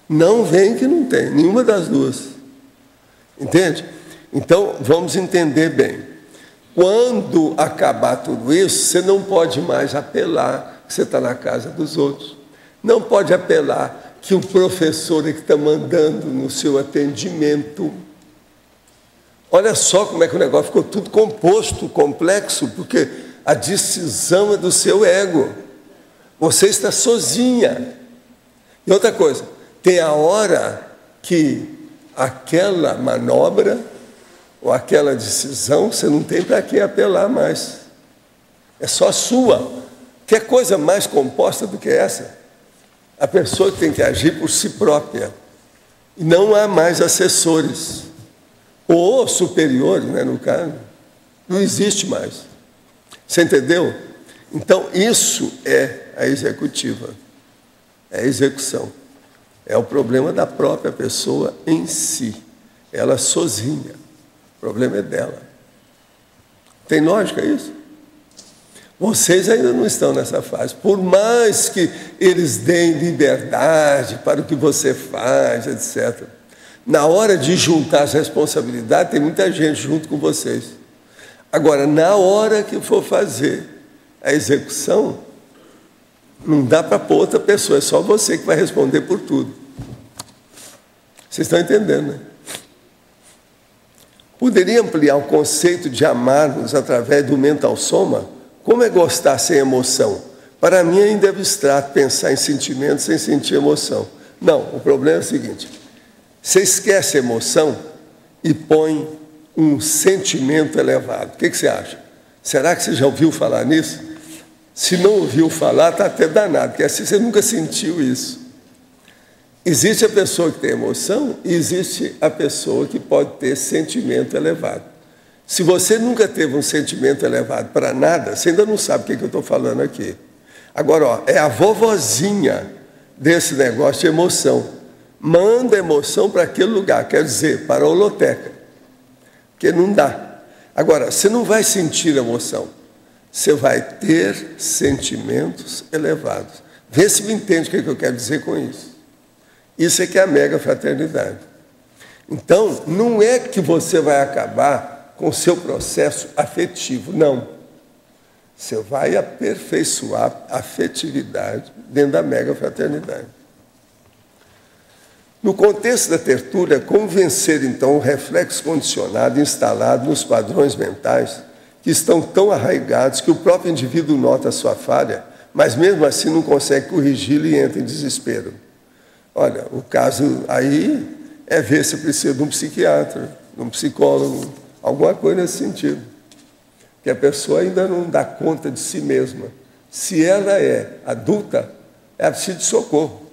Não vem que não tem, nenhuma das duas. Entende? Então, vamos entender bem. Quando acabar tudo isso, você não pode mais apelar que você está na casa dos outros. Não pode apelar que o professor é que está mandando no seu atendimento. Olha só como é que o negócio ficou tudo composto, complexo, porque a decisão é do seu ego. Você está sozinha. E outra coisa, tem a hora que aquela manobra ou aquela decisão, você não tem para quem apelar mais. É só sua. Que coisa mais composta do que essa? A pessoa tem que agir por si própria. E não há mais assessores. Ou superiores, né, no caso. Não existe mais. Você entendeu? Então, isso é a executiva. É a execução. É o problema da própria pessoa em si. Ela sozinha. O problema é dela. Tem lógica isso? Vocês ainda não estão nessa fase. Por mais que eles deem liberdade para o que você faz, etc. Na hora de juntar as responsabilidades, tem muita gente junto com vocês. Agora, na hora que for fazer a execução, não dá para pôr outra pessoa, é só você que vai responder por tudo. Vocês estão entendendo, né? Poderia ampliar o conceito de amar-nos através do mental soma? Como é gostar sem emoção? Para mim ainda é abstrato pensar em sentimento sem sentir emoção. Não, o problema é o seguinte: você esquece a emoção e põe um sentimento elevado. O que você acha? Será que você já ouviu falar nisso? Se não ouviu falar, está até danado, porque assim você nunca sentiu isso. Existe a pessoa que tem emoção e existe a pessoa que pode ter sentimento elevado. Se você nunca teve um sentimento elevado para nada, você ainda não sabe o que eu estou falando aqui. Agora, ó, é a vovozinha desse negócio de emoção. Manda emoção para aquele lugar, quer dizer, para a holoteca. Porque não dá. Agora, você não vai sentir emoção. Você vai ter sentimentos elevados. Vê se me entende o que eu quero dizer com isso. Isso é que é a mega fraternidade. Então, não é que você vai acabar com o seu processo afetivo, não. Você vai aperfeiçoar a afetividade dentro da mega fraternidade. No contexto da tertúlia, como vencer, então, o reflexo condicionado instalado nos padrões mentais que estão tão arraigados que o próprio indivíduo nota a sua falha, mas mesmo assim não consegue corrigi-lo e entra em desespero. Olha, o caso aí é ver se precisa de um psiquiatra, de um psicólogo, alguma coisa nesse sentido. Que a pessoa ainda não dá conta de si mesma. Se ela é adulta, ela precisa de socorro.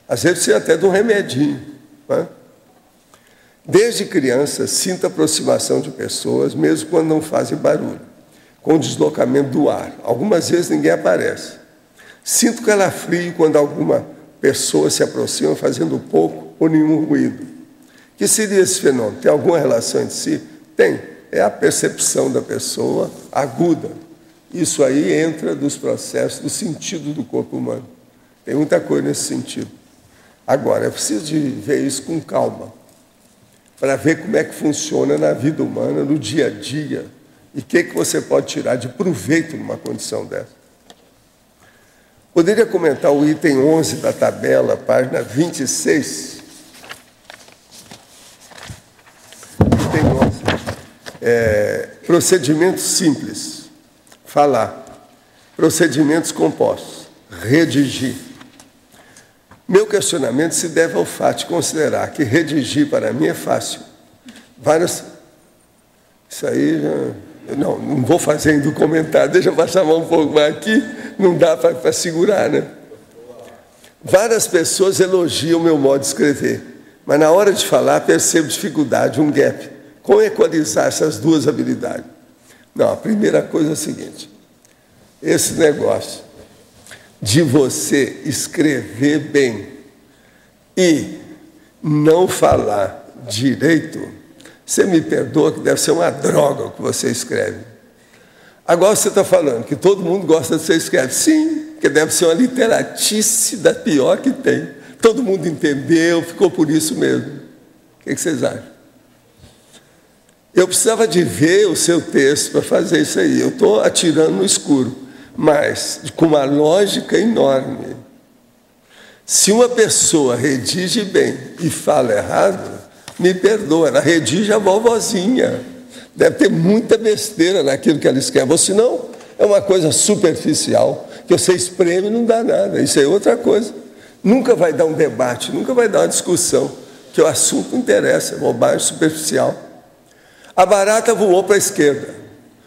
Às vezes precisa até de um remedinho. Né? Desde criança, sinto a aproximação de pessoas, mesmo quando não fazem barulho, com o deslocamento do ar. Algumas vezes ninguém aparece. Sinto calafrio quando alguma pessoa se aproxima fazendo pouco ou nenhum ruído. O que seria esse fenômeno? Tem alguma relação entre si? Tem. É a percepção da pessoa aguda. Isso aí entra dos processos do sentido do corpo humano. Tem muita coisa nesse sentido. Agora, é preciso de ver isso com calma, para ver como é que funciona na vida humana, no dia a dia, e o que você pode tirar de proveito numa condição dessa. Poderia comentar o item 11 da tabela, página 26. Item 11. Procedimentos simples. Falar. Procedimentos compostos. Redigir. Meu questionamento se deve ao fato de considerar que redigir para mim é fácil. Isso aí já... Não vou fazer ainda o comentário, deixa eu passar um pouco mais aqui, não dá para segurar, né? Várias pessoas elogiam o meu modo de escrever, mas na hora de falar percebo dificuldade, um gap. Como equalizar essas duas habilidades? Não, a primeira coisa é a seguinte, esse negócio de você escrever bem e não falar direito, você me perdoa que deve ser uma droga o que você escreve. Agora você está falando que todo mundo gosta de você escreve. Sim, que deve ser uma literatice da pior que tem. Todo mundo entendeu, ficou por isso mesmo. O que vocês acham? Eu precisava de ver o seu texto para fazer isso aí. Eu estou atirando no escuro, mas com uma lógica enorme. Se uma pessoa redige bem e fala errado, me perdoa, ela redige a vovozinha. Deve ter muita besteira naquilo que ela escreve, ou senão é uma coisa superficial, que você espreme e não dá nada. Isso é outra coisa. Nunca vai dar um debate, nunca vai dar uma discussão, que o assunto não interessa, é bobagem superficial. A barata voou para a esquerda,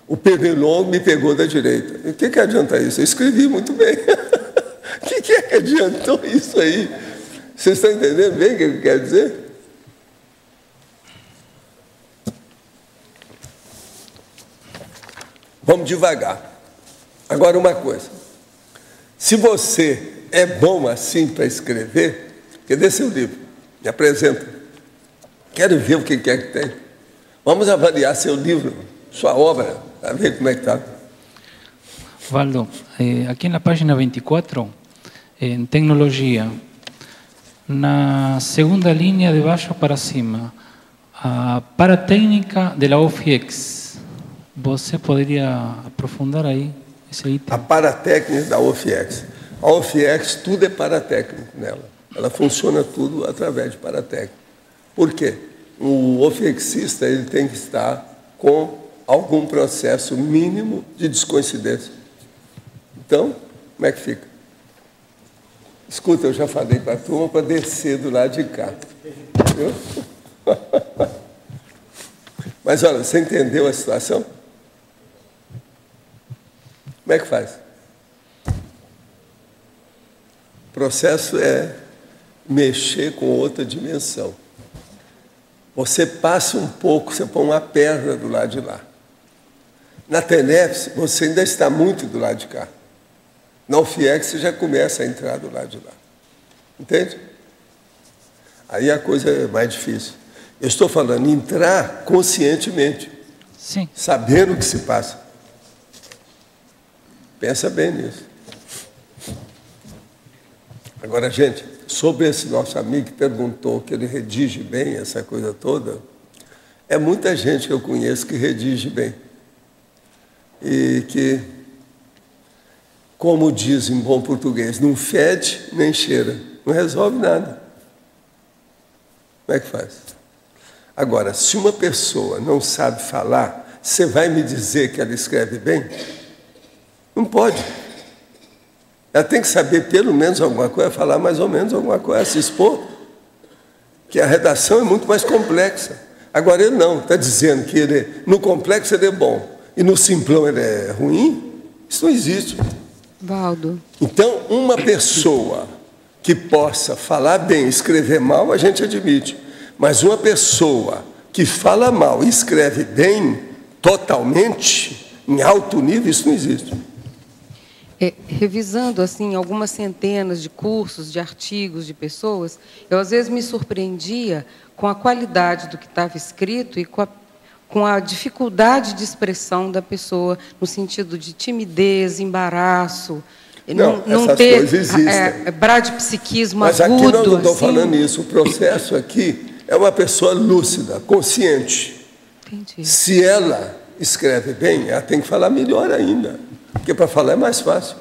o pernilongo me pegou da direita. E o que adianta isso? Eu escrevi muito bem. O que é que adiantou isso aí? Vocês estão entendendo bem o que ele quer dizer? Vamos devagar. Agora uma coisa. Se você é bom assim para escrever, cadê seu livro? Me apresenta. Quero ver o que é que tem. Vamos avaliar seu livro, sua obra, para ver como é que está. Valdo, aqui na página 24, em tecnologia, na segunda linha de baixo para cima, a paratécnica da OFIEX. Você poderia aprofundar aí esse item? A paratécnica da OFIEX. A OFIEX, tudo é paratécnico nela. Ela funciona tudo através de paratécnica. Por quê? O ofiexista ele tem que estar com algum processo mínimo de descoincidência. Então, como é que fica? Escuta, eu já falei para a turma para descer do lado de cá. Viu? Mas, olha, você entendeu a situação? Como é que faz? O processo é mexer com outra dimensão. Você passa um pouco, você põe uma perna do lado de lá. Na TENEPS, você ainda está muito do lado de cá. Na UFIEX, você já começa a entrar do lado de lá. Entende? Aí a coisa é mais difícil. Eu estou falando entrar conscientemente. Sim. Sabendo o que se passa. Pensa bem nisso. Agora, gente, sobre esse nosso amigo que perguntou que ele redige bem, essa coisa toda, é muita gente que eu conheço que redige bem. E que, como diz em bom português, não fede nem cheira, não resolve nada. Como é que faz? Agora, se uma pessoa não sabe falar, você vai me dizer que ela escreve bem? Não pode. Ela tem que saber pelo menos alguma coisa, falar mais ou menos alguma coisa, se expor. Que a redação é muito mais complexa. Agora ele não, está dizendo que ele, no complexo ele é bom e no simplão ele é ruim. Isso não existe. Valdo. Então, uma pessoa que possa falar bem, escrever mal, a gente admite. Mas uma pessoa que fala mal e escreve bem, totalmente, em alto nível, isso não existe. Revisando assim algumas centenas de cursos, de artigos, de pessoas, eu às vezes me surpreendia com a qualidade do que estava escrito e com a dificuldade de expressão da pessoa, no sentido de timidez, embaraço, não ter bradipsiquismo agudo. Mas aqui nós não estamos assim. falando isso. O processo aqui é uma pessoa lúcida, consciente. Entendi. Se ela escreve bem, ela tem que falar melhor ainda, porque para falar é mais fácil.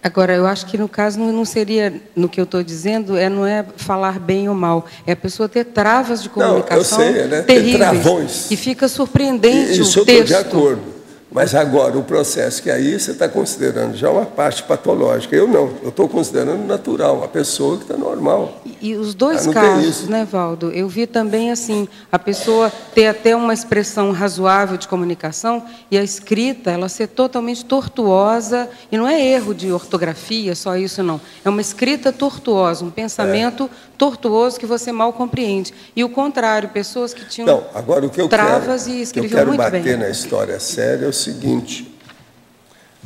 Agora, eu acho que no caso não seria, no que eu estou dizendo, não é falar bem ou mal, é a pessoa ter travas de comunicação terríveis, ter travões. E fica surpreendente Isso o texto. eu estou de acordo. Mas agora, o processo que aí você está considerando já uma parte patológica. Eu não, eu estou considerando natural, uma pessoa que está normal. E os dois casos, né, Valdo? Eu vi também assim, a pessoa ter até uma expressão razoável de comunicação e a escrita, ela ser totalmente tortuosa, e não é erro de ortografia, só isso não. É uma escrita tortuosa, um pensamento tortuoso que você mal compreende. E o contrário, pessoas que tinham agora, o que eu travas e escreviam muito bem. Eu quero bater na história séria é o seguinte: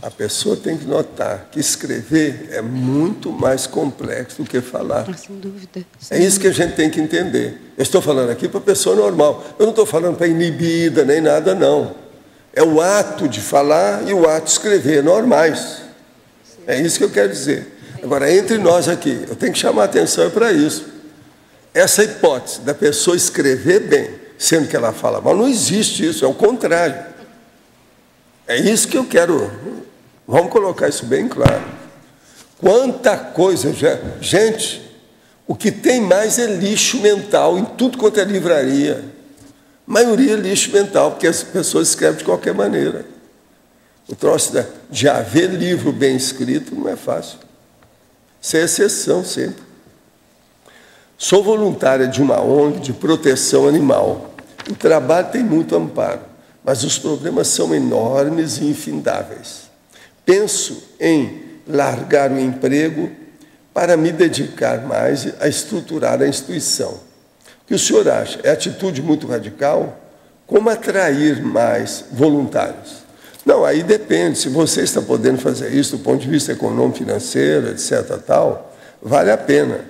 a pessoa tem que notar que escrever é muito mais complexo do que falar. Sem dúvida. É isso que a gente tem que entender. Eu estou falando aqui para a pessoa normal. Eu não estou falando para inibida nem nada, não. É o ato de falar e o ato de escrever normais. É isso que eu quero dizer. Agora, entre nós aqui, eu tenho que chamar a atenção para isso. Essa hipótese da pessoa escrever bem, sendo que ela fala mal, não existe isso, é o contrário. É isso que eu quero. Vamos colocar isso bem claro. Quanta coisa já... Gente, o que tem mais é lixo mental em tudo quanto é livraria. A maioria é lixo mental, porque as pessoas escrevem de qualquer maneira. O troço de haver livro bem escrito não é fácil. Isso é exceção sempre. Sou voluntária de uma ONG de proteção animal. O trabalho tem muito amparo, mas os problemas são enormes e infindáveis. Penso em largar o emprego para me dedicar mais a estruturar a instituição. O que o senhor acha? É atitude muito radical? Como atrair mais voluntários? Não, aí depende. Se você está podendo fazer isso do ponto de vista econômico, financeiro, etc., tal, vale a pena.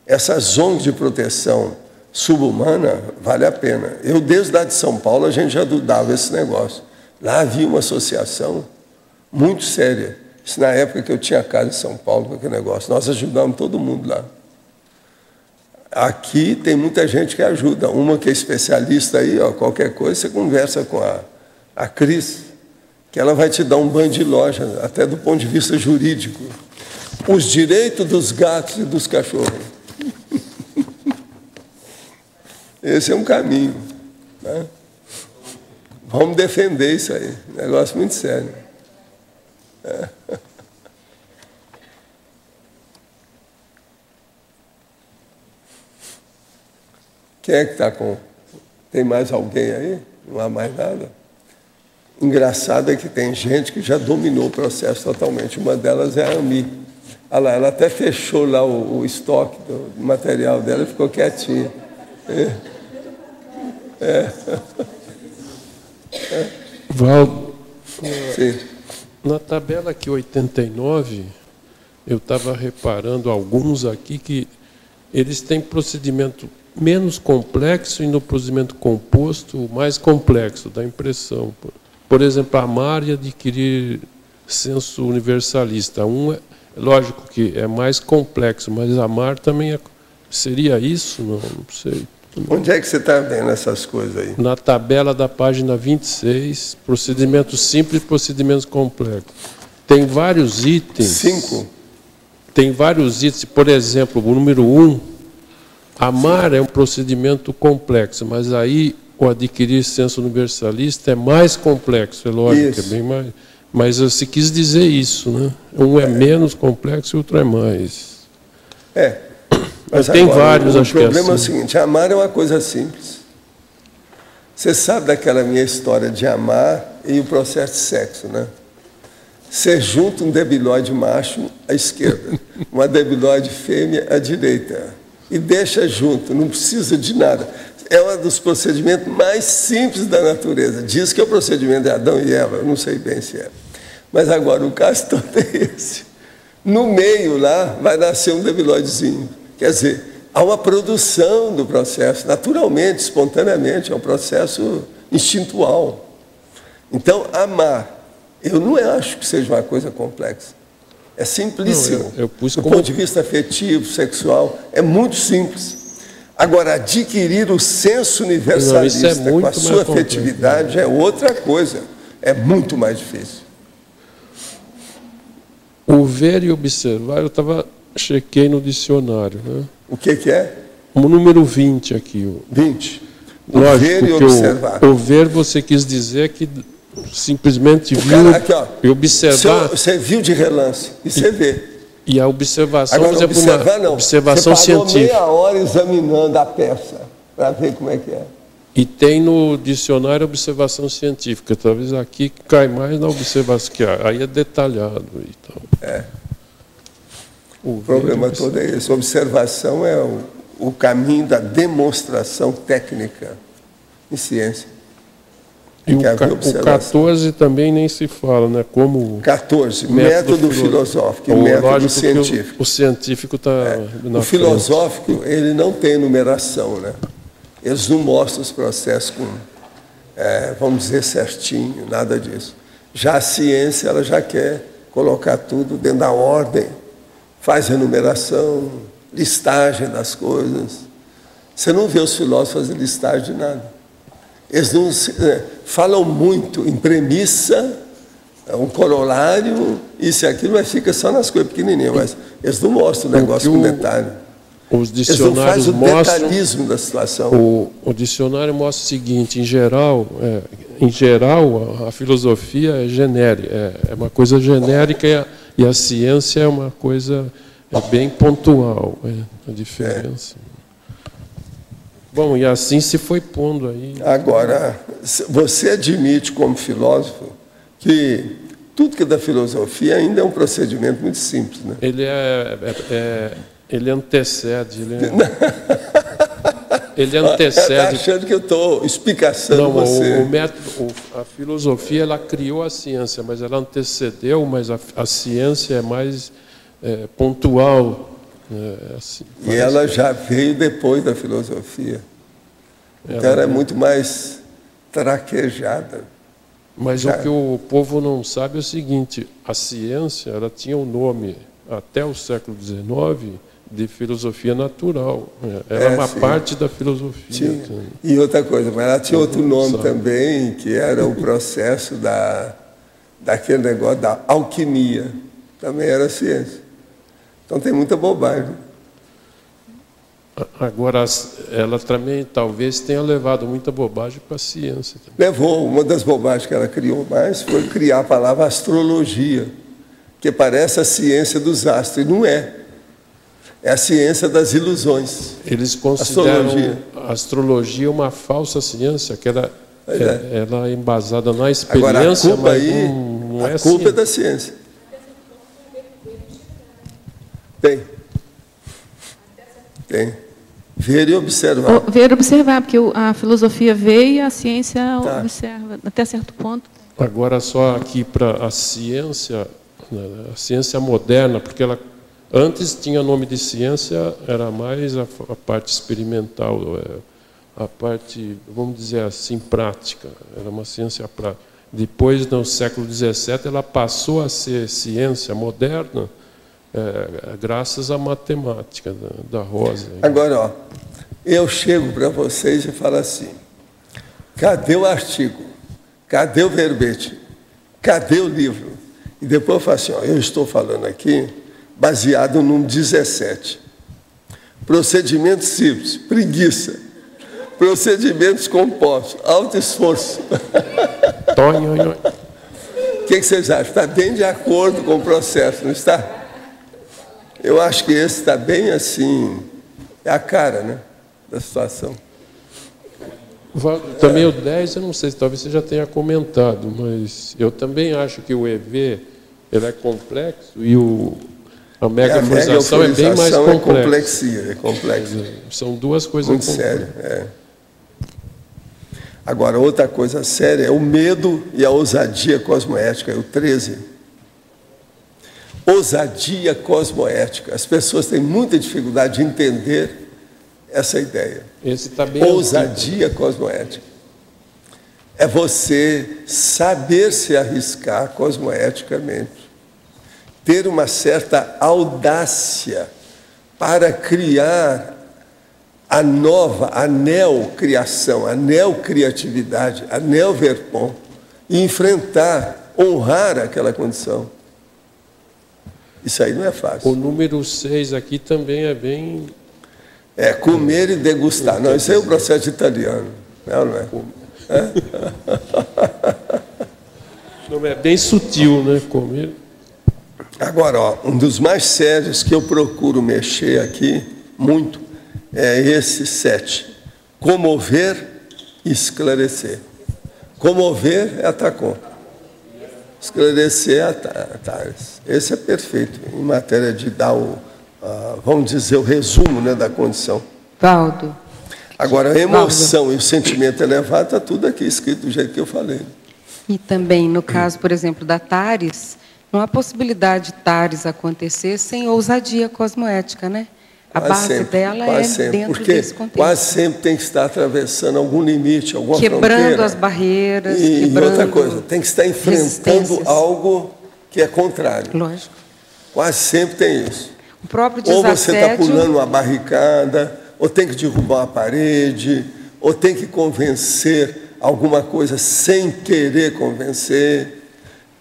Essas ONGs de proteção subhumana, vale a pena. Eu, desde lá de São Paulo, a gente já dava esse negócio. Lá havia uma associação muito séria. Isso na época que eu tinha casa em São Paulo com aquele negócio. Nós ajudamos todo mundo lá. Aqui tem muita gente que ajuda. Uma que é especialista aí, qualquer coisa, você conversa com a Cris, que ela vai te dar um banho de loja, até do ponto de vista jurídico. Os direitos dos gatos e dos cachorros. Esse é um caminho. Né? Vamos defender isso aí. Negócio muito sério. Quem é que está com... Tem mais alguém aí? Não há mais nada? Engraçado é que tem gente que já dominou o processo totalmente. Uma delas é a Ami. Olha lá, ela até fechou lá o estoque do material dela e ficou quietinha. Valdo, sim. Na tabela aqui 89, eu estava reparando alguns aqui que eles têm procedimento menos complexo e no procedimento composto mais complexo da impressão. Por exemplo, amar e adquirir senso universalista. É lógico que é mais complexo, mas amar também seria isso? Não sei. Onde é que você está vendo essas coisas aí? Na tabela da página 26, procedimentos simples e procedimentos complexos. Tem vários itens. 5? Tem vários itens. Por exemplo, o número 1, amar é um procedimento complexo, mas aí o adquirir senso universalista é mais complexo, é lógico, isso. É bem mais. Mas se quis dizer isso, né? Um é menos complexo e o outro é mais. Mas tem agora, vários, acho que é assim. O problema é o seguinte, amar é uma coisa simples. Você sabe daquela minha história de amar e o processo de sexo, né? Você junta um debilóide macho à esquerda, uma debilóide fêmea à direita. e deixa junto, não precisa de nada. É um dos procedimentos mais simples da natureza. Diz que é o procedimento de Adão e Eva, eu não sei bem se é. Mas agora o caso todo é esse. No meio lá vai nascer um debiloidezinho. Quer dizer, há uma produção do processo, naturalmente, espontaneamente, é um processo instintual. Então, amar, eu não acho que seja uma coisa complexa. É simplíssimo. Eu pus do como... ponto de vista afetivo, sexual, é muito simples. Agora, adquirir o senso universalista com a sua afetividade é outra coisa. É muito mais difícil. O ver e observar, eu chequei no dicionário. Né? O que é? O número 20 aqui. 20. O lógico, ver e observar. O ver você quis dizer que simplesmente viu aqui, ó, e observar. Você viu de relance e você vê. E a observação, agora, por exemplo, observar, não. observação você parou científica. Meia hora examinando a peça para ver como é que é. E tem no dicionário observação científica. Talvez aqui cai mais na observação, que aí é detalhado. Então. É. O problema todo é esse. Observação é o caminho da demonstração técnica em ciência. E o 14 também nem se fala, né? Como 14, método filosófico e método científico. O científico está na O filosófico, ele não tem numeração, né? Eles não mostram os processos com, vamos dizer, certinho, nada disso. Já a ciência, ela já quer colocar tudo dentro da ordem, faz enumeração, listagem das coisas. Você não vê os filósofos fazer listagem de nada. Eles não falam muito em premissa, um corolário, isso e aquilo, mas fica só nas coisas pequenininhas. Mas eles não mostram o negócio com detalhe. Os dicionários eles não fazem o detalhismo da situação. O dicionário mostra o seguinte: em geral, a filosofia é genérica, é uma coisa genérica e a ciência é uma coisa bem pontual. A diferença. Bom, e assim se foi pondo aí. Agora, você admite como filósofo que tudo que é da filosofia ainda é um procedimento muito simples, né? Ele antecede. Ele antecede. Está achando que eu estou espicaçando você. A filosofia ela criou a ciência, mas ela antecedeu, mas a ciência é mais pontual. Assim, e ela já veio depois da filosofia. Então ela é muito mais traquejada. Mas o que o povo não sabe é o seguinte: a ciência ela tinha um nome até o século XIX de filosofia natural. Era uma parte da filosofia. E outra coisa, mas ela tinha outro nome também, que era o processo daquele negócio da alquimia. Também era ciência. Então tem muita bobagem. Agora, ela também talvez tenha levado muita bobagem para a ciência. Levou. Uma das bobagens que ela criou mais foi criar a palavra astrologia, que parece a ciência dos astros, e não é. É a ciência das ilusões. Eles consideram a astrologia uma falsa ciência, que ela é embasada na experiência, agora, mas não é a culpa é da ciência. Tem. Ver e observar. Ver e observar, porque a filosofia vê e a ciência observa, até certo ponto. Agora, só aqui para a ciência moderna, porque ela antes tinha nome de ciência, era mais a parte experimental, a parte, vamos dizer assim, prática. Era uma ciência prática. Depois, no século XVII, ela passou a ser ciência moderna, graças à matemática da Rosa. Agora, eu chego para vocês e falo assim: cadê o artigo? Cadê o verbete? Cadê o livro? E depois eu falo assim: eu estou falando aqui baseado no 17. Procedimentos simples, preguiça. Procedimentos compostos, alto esforço. O que vocês acham? Está bem de acordo com o processo, não está? Eu acho que esse está bem assim, é a cara, né, da situação. Também o 10, eu não sei, talvez você já tenha comentado, mas eu também acho que o EV ele é complexo e A mega-euforização é bem mais complexa. É complexa. São duas coisas muito sérias. Agora, outra coisa séria é o medo e a ousadia cosmoética, é o 13. Ousadia cosmoética. As pessoas têm muita dificuldade de entender essa ideia. Esse tá bem ousadia cosmoética. É você saber se arriscar cosmoeticamente. Ter uma certa audácia para criar a nova, a neocriação, a neocriatividade, a neoverpon, e enfrentar, honrar aquela condição. Isso aí não é fácil. O número 6 aqui também é bem... comer e degustar. Não, isso aí é o processo italiano. Não é? Não, é bem sutil, né? Comer... Agora, um dos mais sérios que eu procuro mexer aqui, muito, é esse 7. Comover e esclarecer. Comover é Atacon. Esclarecer é Tales. Esse é perfeito, em matéria de dar vamos dizer, o resumo, né, da condição. Valdo. Agora, a emoção e o sentimento elevado, está tudo aqui escrito do jeito que eu falei. E também, no caso, por exemplo, da Tares, não há possibilidade de Tares acontecer sem ousadia cosmoética, né? A base dela é dentro desse contexto. Quase sempre tem que estar atravessando algum limite, alguma fronteira. Quebrando as barreiras. E outra coisa, tem que estar enfrentando algo que é contrário. Lógico. Quase sempre tem isso. O próprio desassédio... Ou você está pulando uma barricada, ou tem que derrubar uma parede, ou tem que convencer alguma coisa sem querer convencer,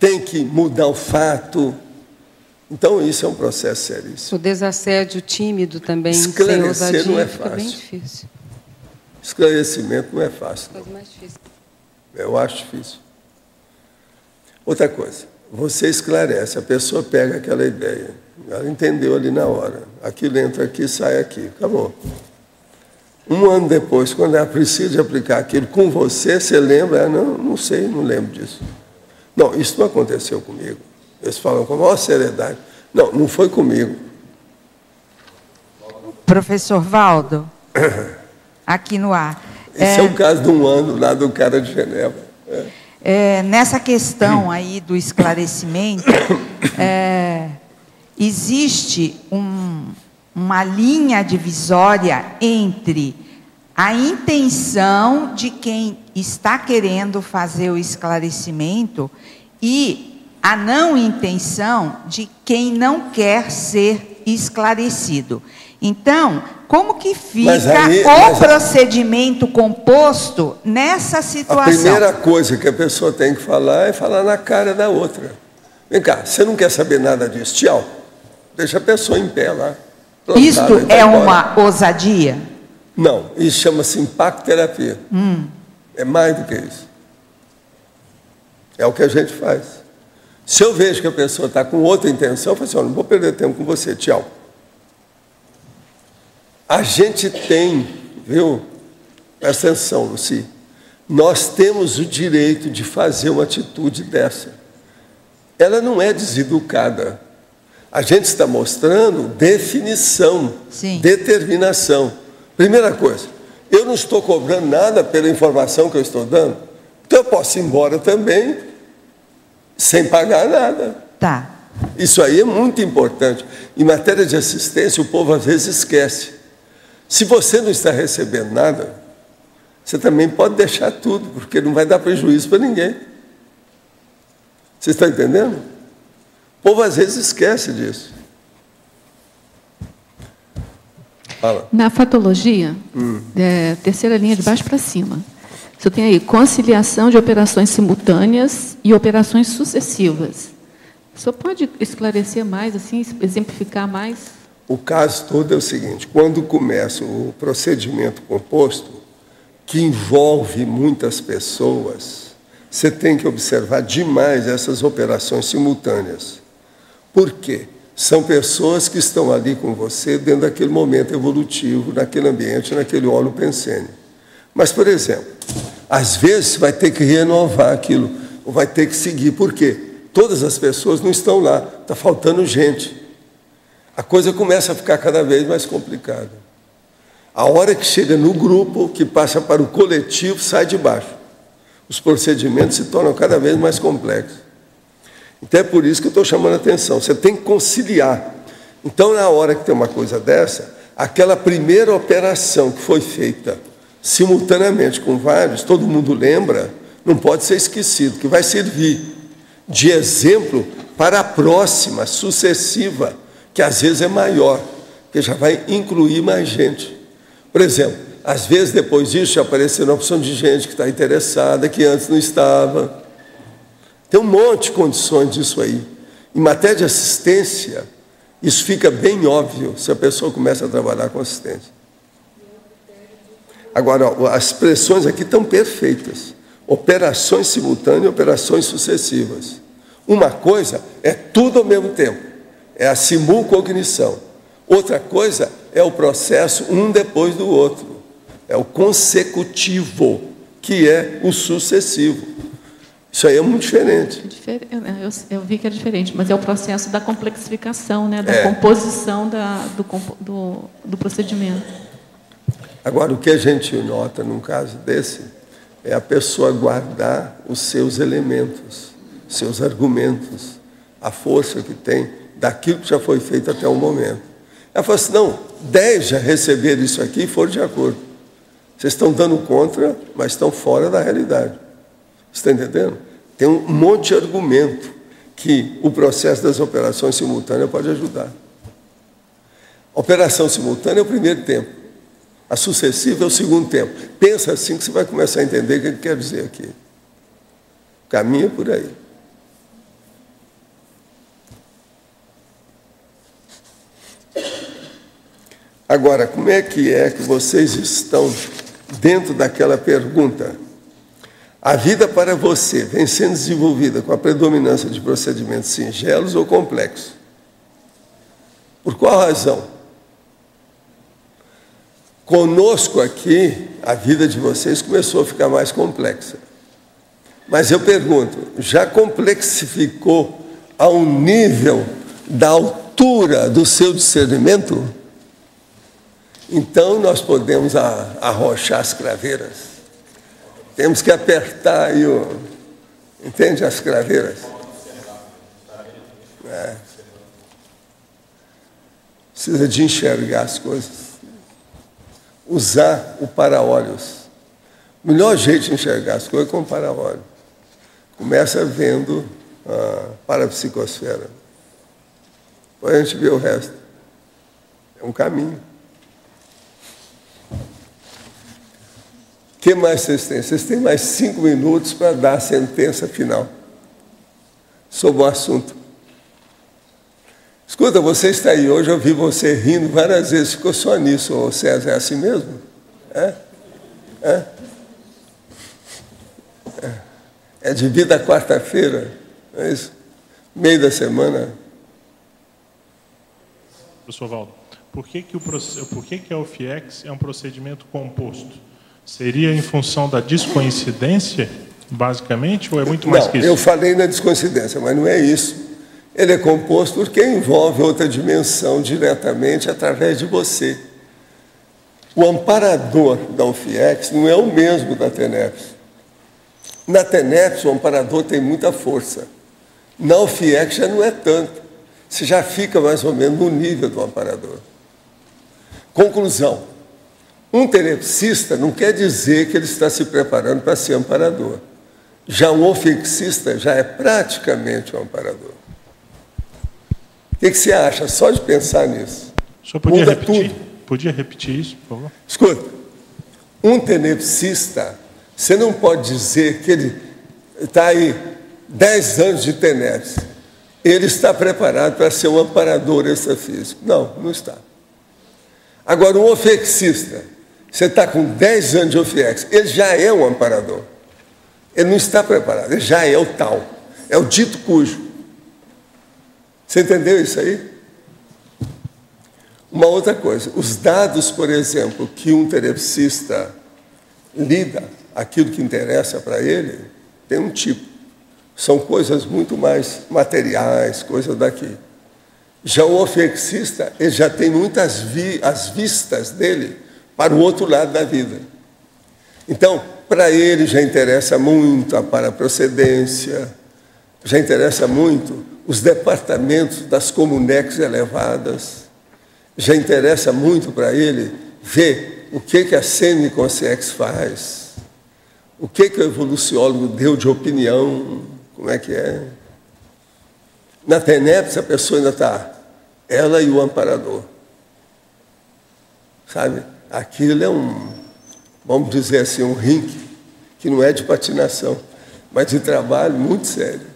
tem que mudar o fato. Então, isso é um processo seríssimo. O desassédio tímido também, esclarecer ousadia, não é fica fácil. Bem difícil. Esclarecimento não é fácil. Mais difícil. Eu acho difícil. Outra coisa, você esclarece, a pessoa pega aquela ideia, ela entendeu ali na hora, aquilo entra aqui, sai aqui, acabou. Um ano depois, quando ela precisa aplicar aquilo com você, você lembra? Não sei, não lembro disso. Não, isso não aconteceu comigo. Eles falam com a maior seriedade. Não foi comigo. Professor Valdo, aqui no ar. Esse é o caso de um ano lá do cara de Genebra. Nessa questão aí do esclarecimento, existe uma linha divisória entre a intenção de quem está querendo fazer o esclarecimento e a não intenção de quem não quer ser esclarecido. Então, como que fica o procedimento composto nessa situação? A primeira coisa que a pessoa tem que falar é falar na cara da outra. Vem cá, você não quer saber nada disso? Tchau. Deixa a pessoa em pé lá. Isto é uma ousadia? Não, isso chama-se impacto-terapia. É mais do que isso. É o que a gente faz. Se eu vejo que a pessoa está com outra intenção, eu falo assim, não vou perder tempo com você, tchau. A gente tem, viu? Presta atenção, Luci. Nós temos o direito de fazer uma atitude dessa. Ela não é deseducada. A gente está mostrando definição, determinação. Primeira coisa, eu não estou cobrando nada pela informação que eu estou dando, então eu posso ir embora também sem pagar nada. Tá. Isso aí é muito importante. Em matéria de assistência, o povo às vezes esquece. Se você não está recebendo nada, você também pode deixar tudo, porque não vai dar prejuízo para ninguém. Você está entendendo? O povo às vezes esquece disso. Fala. Na fatologia, terceira linha de baixo para cima, você tem aí conciliação de operações simultâneas e operações sucessivas. O senhor pode esclarecer mais, assim, exemplificar mais? O caso todo é o seguinte, quando começa o procedimento composto, que envolve muitas pessoas, você tem que observar demais essas operações simultâneas. Por quê? São pessoas que estão ali com você dentro daquele momento evolutivo, naquele ambiente, naquele óleo pensene. Mas, por exemplo, às vezes vai ter que renovar aquilo, ou vai ter que seguir. Por quê? Todas as pessoas não estão lá, está faltando gente. a coisa começa a ficar cada vez mais complicada. A hora que chega no grupo, que passa para o coletivo, sai de baixo. Os procedimentos se tornam cada vez mais complexos. Então é por isso que eu estou chamando a atenção. Você tem que conciliar. Então, na hora que tem uma coisa dessa, aquela primeira operação que foi feita simultaneamente com vários, todo mundo lembra, não pode ser esquecido, que vai servir de exemplo para a próxima, sucessiva, que às vezes é maior, que já vai incluir mais gente. Por exemplo, às vezes depois disso já apareceu uma opção de gente que está interessada, que antes não estava. Tem um monte de condições disso aí. Em matéria de assistência, isso fica bem óbvio se a pessoa começa a trabalhar com assistência. Agora, as expressões aqui estão perfeitas. Operações simultâneas e operações sucessivas. Uma coisa é tudo ao mesmo tempo. É a simulcognição. Outra coisa é o processo um depois do outro. É o consecutivo, que é o sucessivo. Isso aí é muito diferente. Eu vi que é diferente, mas é o processo da complexificação, né, da composição do procedimento. Agora, o que a gente nota num caso desse é a pessoa guardar os seus elementos, seus argumentos, a força que tem daquilo que já foi feito até o momento. Ela fala assim, não, 10 já receberam isso aqui e foram de acordo. Vocês estão dando contra, mas estão fora da realidade. Você está entendendo? Tem um monte de argumento que o processo das operações simultâneas pode ajudar. A operação simultânea é o primeiro tempo. A sucessiva é o segundo tempo. Pensa assim que você vai começar a entender o que ele quer dizer aqui. Caminha por aí. Agora, como é que vocês estão dentro daquela pergunta? A vida para você vem sendo desenvolvida com a predominância de procedimentos singelos ou complexos? Por qual razão? Conosco aqui, a vida de vocês começou a ficar mais complexa. Mas eu pergunto, já complexificou ao nível da altura do seu discernimento? Então, nós podemos arrochar as craveiras. Temos que apertar aí entende, as craveiras? Precisa de enxergar as coisas. Usar o para-olhos. O melhor jeito de enxergar as coisas é com o para-olhos. Começa vendo a parapsicosfera. Depois a gente vê o resto. É um caminho. O que mais vocês têm? Vocês têm mais 5 minutos para dar a sentença final sobre o assunto. Escuta, você está aí hoje, eu vi você rindo várias vezes, ficou só nisso, ô César, é assim mesmo? É devido à quarta-feira, não é isso? Meio da semana. Professor Valdo, por que a UFIEX é um procedimento composto? Seria em função da descoincidência, basicamente, ou é muito mais que isso? Eu falei na descoincidência, mas não é isso. Ele é composto porque envolve outra dimensão diretamente através de você. O amparador da UFIEX não é o mesmo da TENEPS. Na TENEPS, o amparador tem muita força. Na UFIEX já não é tanto. Você já fica mais ou menos no nível do amparador. Conclusão. Um tenepsista não quer dizer que ele está se preparando para ser amparador. Já um ofixista já é praticamente um amparador. O que você acha só de pensar nisso? O senhor podia repetir? Tudo. Podia repetir isso, por favor? Escuta, um tenepsista, você não pode dizer que ele está aí 10 anos de tenepse. Ele está preparado para ser um amparador extrafísico. Não, não está. Agora, um ofixista, você está com 10 anos de OFIEX, ele já é um amparador. Ele não está preparado, ele já é o tal. É o dito cujo. Você entendeu isso aí? Uma outra coisa, os dados, por exemplo, que um tenepsista lida, aquilo que interessa para ele, tem um tipo. São coisas muito mais materiais, coisas daqui. Já o ofexista, ele já tem muitas as vistas dele para o outro lado da vida. Então, para ele já interessa muito a paraprocedência, já interessa muito os departamentos das comunex elevadas, já interessa muito para ele ver o que a semiconsciex faz, o que o evoluciólogo deu de opinião, como é que é. Na TENEPS, a pessoa ainda está, ela e o amparador. Sabe? Aquilo é vamos dizer assim, um ringue, que não é de patinação, mas de trabalho muito sério.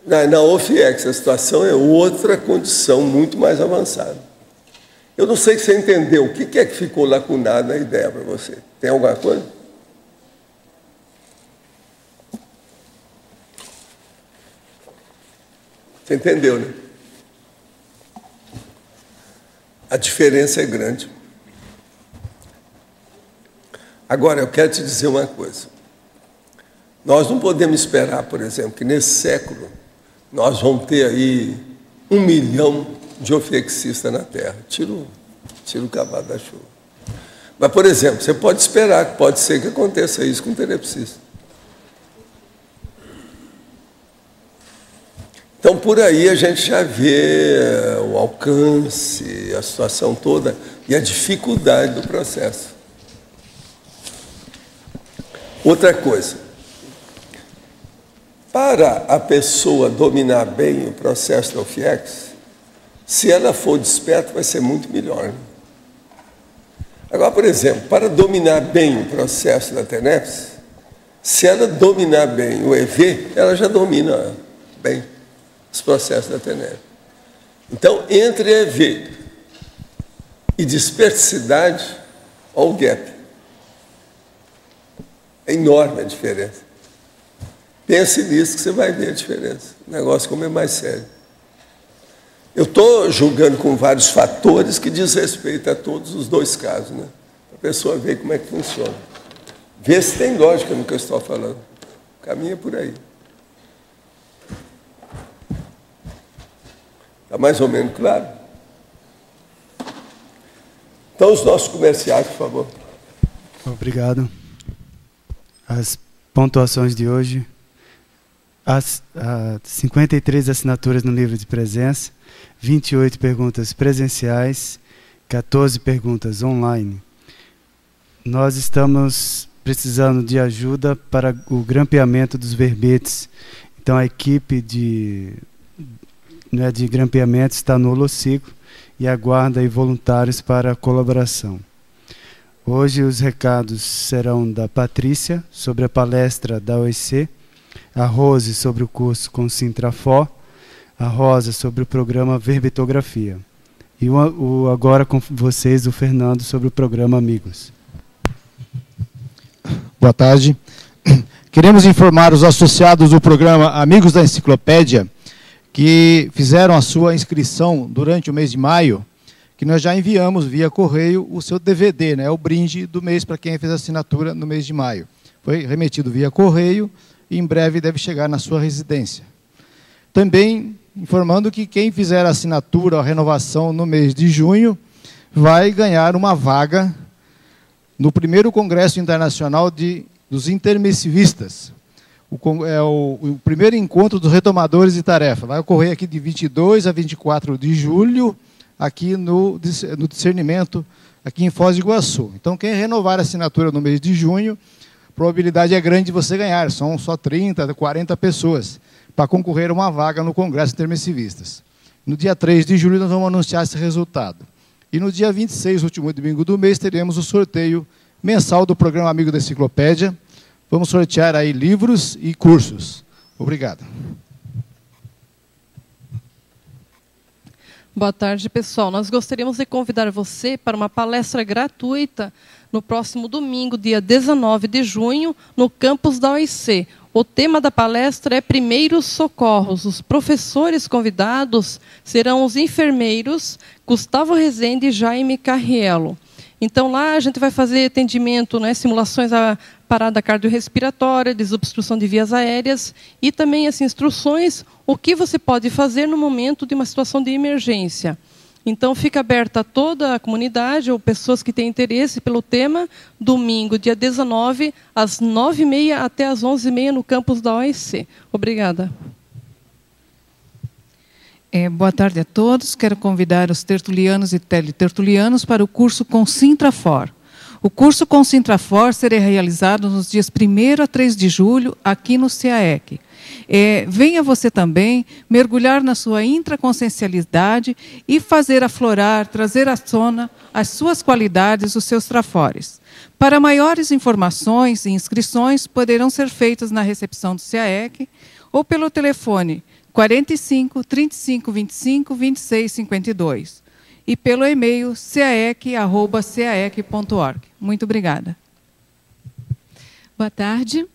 Na OFIEX, a situação é outra condição muito mais avançada. Eu não sei se você entendeu. O que é que ficou lacunado na ideia para você? Tem alguma coisa? Você entendeu, né? A diferença é grande. Agora, eu quero te dizer uma coisa. Nós não podemos esperar, por exemplo, que nesse século nós vamos ter aí 1 milhão de ofexistas na Terra. Tira o cavalo da chuva. Mas, por exemplo, você pode esperar que pode ser que aconteça isso com o tenepsista. Então, por aí a gente já vê o alcance, a situação toda e a dificuldade do processo. Outra coisa, para a pessoa dominar bem o processo da OFIEX, se ela for desperta, vai ser muito melhor. Né? Agora, por exemplo, para dominar bem o processo da TENEPS, se ela dominar bem o EV, ela já domina bem os processos da TENEPS. Então, entre EV e dispersidade, olha o gap. É enorme a diferença. Pense nisso que você vai ver a diferença. O negócio como é mais sério. Eu estou julgando com vários fatores que diz respeito a todos os dois casos, né? Para a pessoa ver como é que funciona. Ver se tem lógica no que eu estou falando. Caminha por aí. Está mais ou menos claro? Então, os nossos comerciais, por favor. Obrigado. As pontuações de hoje, as 53 assinaturas no livro de presença, 28 perguntas presenciais, 14 perguntas online. Nós estamos precisando de ajuda para o grampeamento dos verbetes. Então, a equipe de grampeamento está no Holociclo e aguarda aí voluntários para a colaboração. Hoje os recados serão da Patrícia, sobre a palestra da OIC, a Rose sobre o curso com Sintrafó, a Rosa sobre o programa Verbetografia. E agora com vocês o Fernando sobre o programa Amigos. Boa tarde. Queremos informar os associados do programa Amigos da Enciclopédia que fizeram a sua inscrição durante o mês de maio, que nós já enviamos via correio o seu DVD, né, o brinde do mês para quem fez a assinatura no mês de maio. Foi remetido via correio e em breve deve chegar na sua residência. Também informando que quem fizer a assinatura ou a renovação no mês de junho vai ganhar uma vaga no primeiro Congresso Internacional dos Intermissivistas. O primeiro encontro dos retomadores de tarefa. Vai ocorrer aqui de 22 a 24 de julho, aqui no discernimento, aqui em Foz do Iguaçu. Então, quem renovar a assinatura no mês de junho, a probabilidade é grande de você ganhar. São só 30, 40 pessoas para concorrer a uma vaga no Congresso Intermissivistas. No dia 3 de julho, nós vamos anunciar esse resultado. E no dia 26, último domingo do mês, teremos o sorteio mensal do programa Amigo da Enciclopédia. Vamos sortear aí livros e cursos. Obrigado. Boa tarde, pessoal. Nós gostaríamos de convidar você para uma palestra gratuita no próximo domingo, dia 19 de junho, no campus da OIC. O tema da palestra é Primeiros Socorros. Os professores convidados serão os enfermeiros Gustavo Rezende e Jaime Carriello. Então, lá a gente vai fazer atendimento, né, simulações à parada cardiorrespiratória, desobstrução de vias aéreas e também as instruções, o que você pode fazer no momento de uma situação de emergência. Então, fica aberta a toda a comunidade ou pessoas que têm interesse pelo tema, domingo, dia 19, às 9h30 até às 11h30 no campus da OEC. Obrigada. Boa tarde a todos. Quero convidar os tertulianos e teletertulianos para o curso Consintrafor. O curso Consintrafor será realizado nos dias 1º a 3 de julho, aqui no CAEC. Venha você também mergulhar na sua intraconsciencialidade e fazer aflorar, trazer à tona as suas qualidades, os seus trafores. Para maiores informações e inscrições, poderão ser feitas na recepção do CAEC ou pelo telefone 45 35 25 26 52 e pelo e-mail caec@caec.org. Muito obrigada. Boa tarde.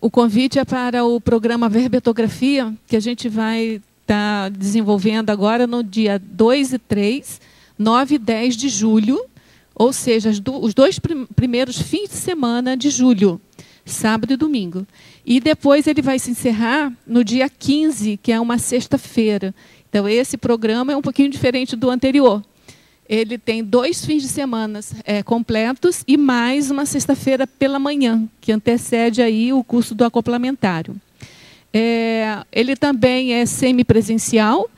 O convite é para o programa Verbetografia, que a gente vai estar desenvolvendo agora no dia 2 e 3, 9 e 10 de julho, ou seja, os dois primeiros fins de semana de julho, sábado e domingo. E depois ele vai se encerrar no dia 15, que é uma sexta-feira. Então, esse programa é um pouquinho diferente do anterior. Ele tem 2 fins de semana completos e mais uma sexta-feira pela manhã, que antecede aí o curso do acoplamentário. Ele também é semipresencial,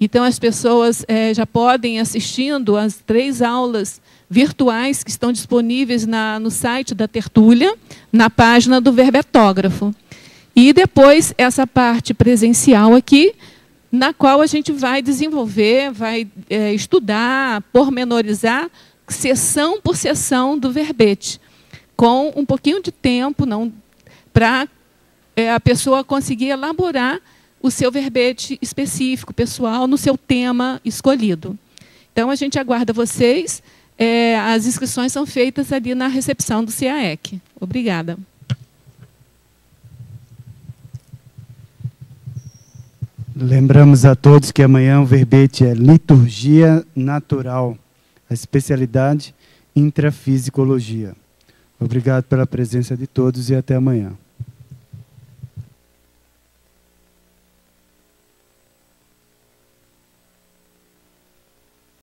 então as pessoas já podem assistindo às 3 aulas virtuais que estão disponíveis no site da Tertúlia, na página do Verbetógrafo. E depois essa parte presencial aqui, na qual a gente vai desenvolver, vai estudar, pormenorizar, sessão por sessão do verbete, com um pouquinho de tempo para a pessoa conseguir elaborar o seu verbete específico, pessoal, no seu tema escolhido. Então, a gente aguarda vocês. As inscrições são feitas ali na recepção do CAEC. Obrigada. Lembramos a todos que amanhã o verbete é Liturgia Natural, a especialidade Intrafisicologia. Obrigado pela presença de todos e até amanhã.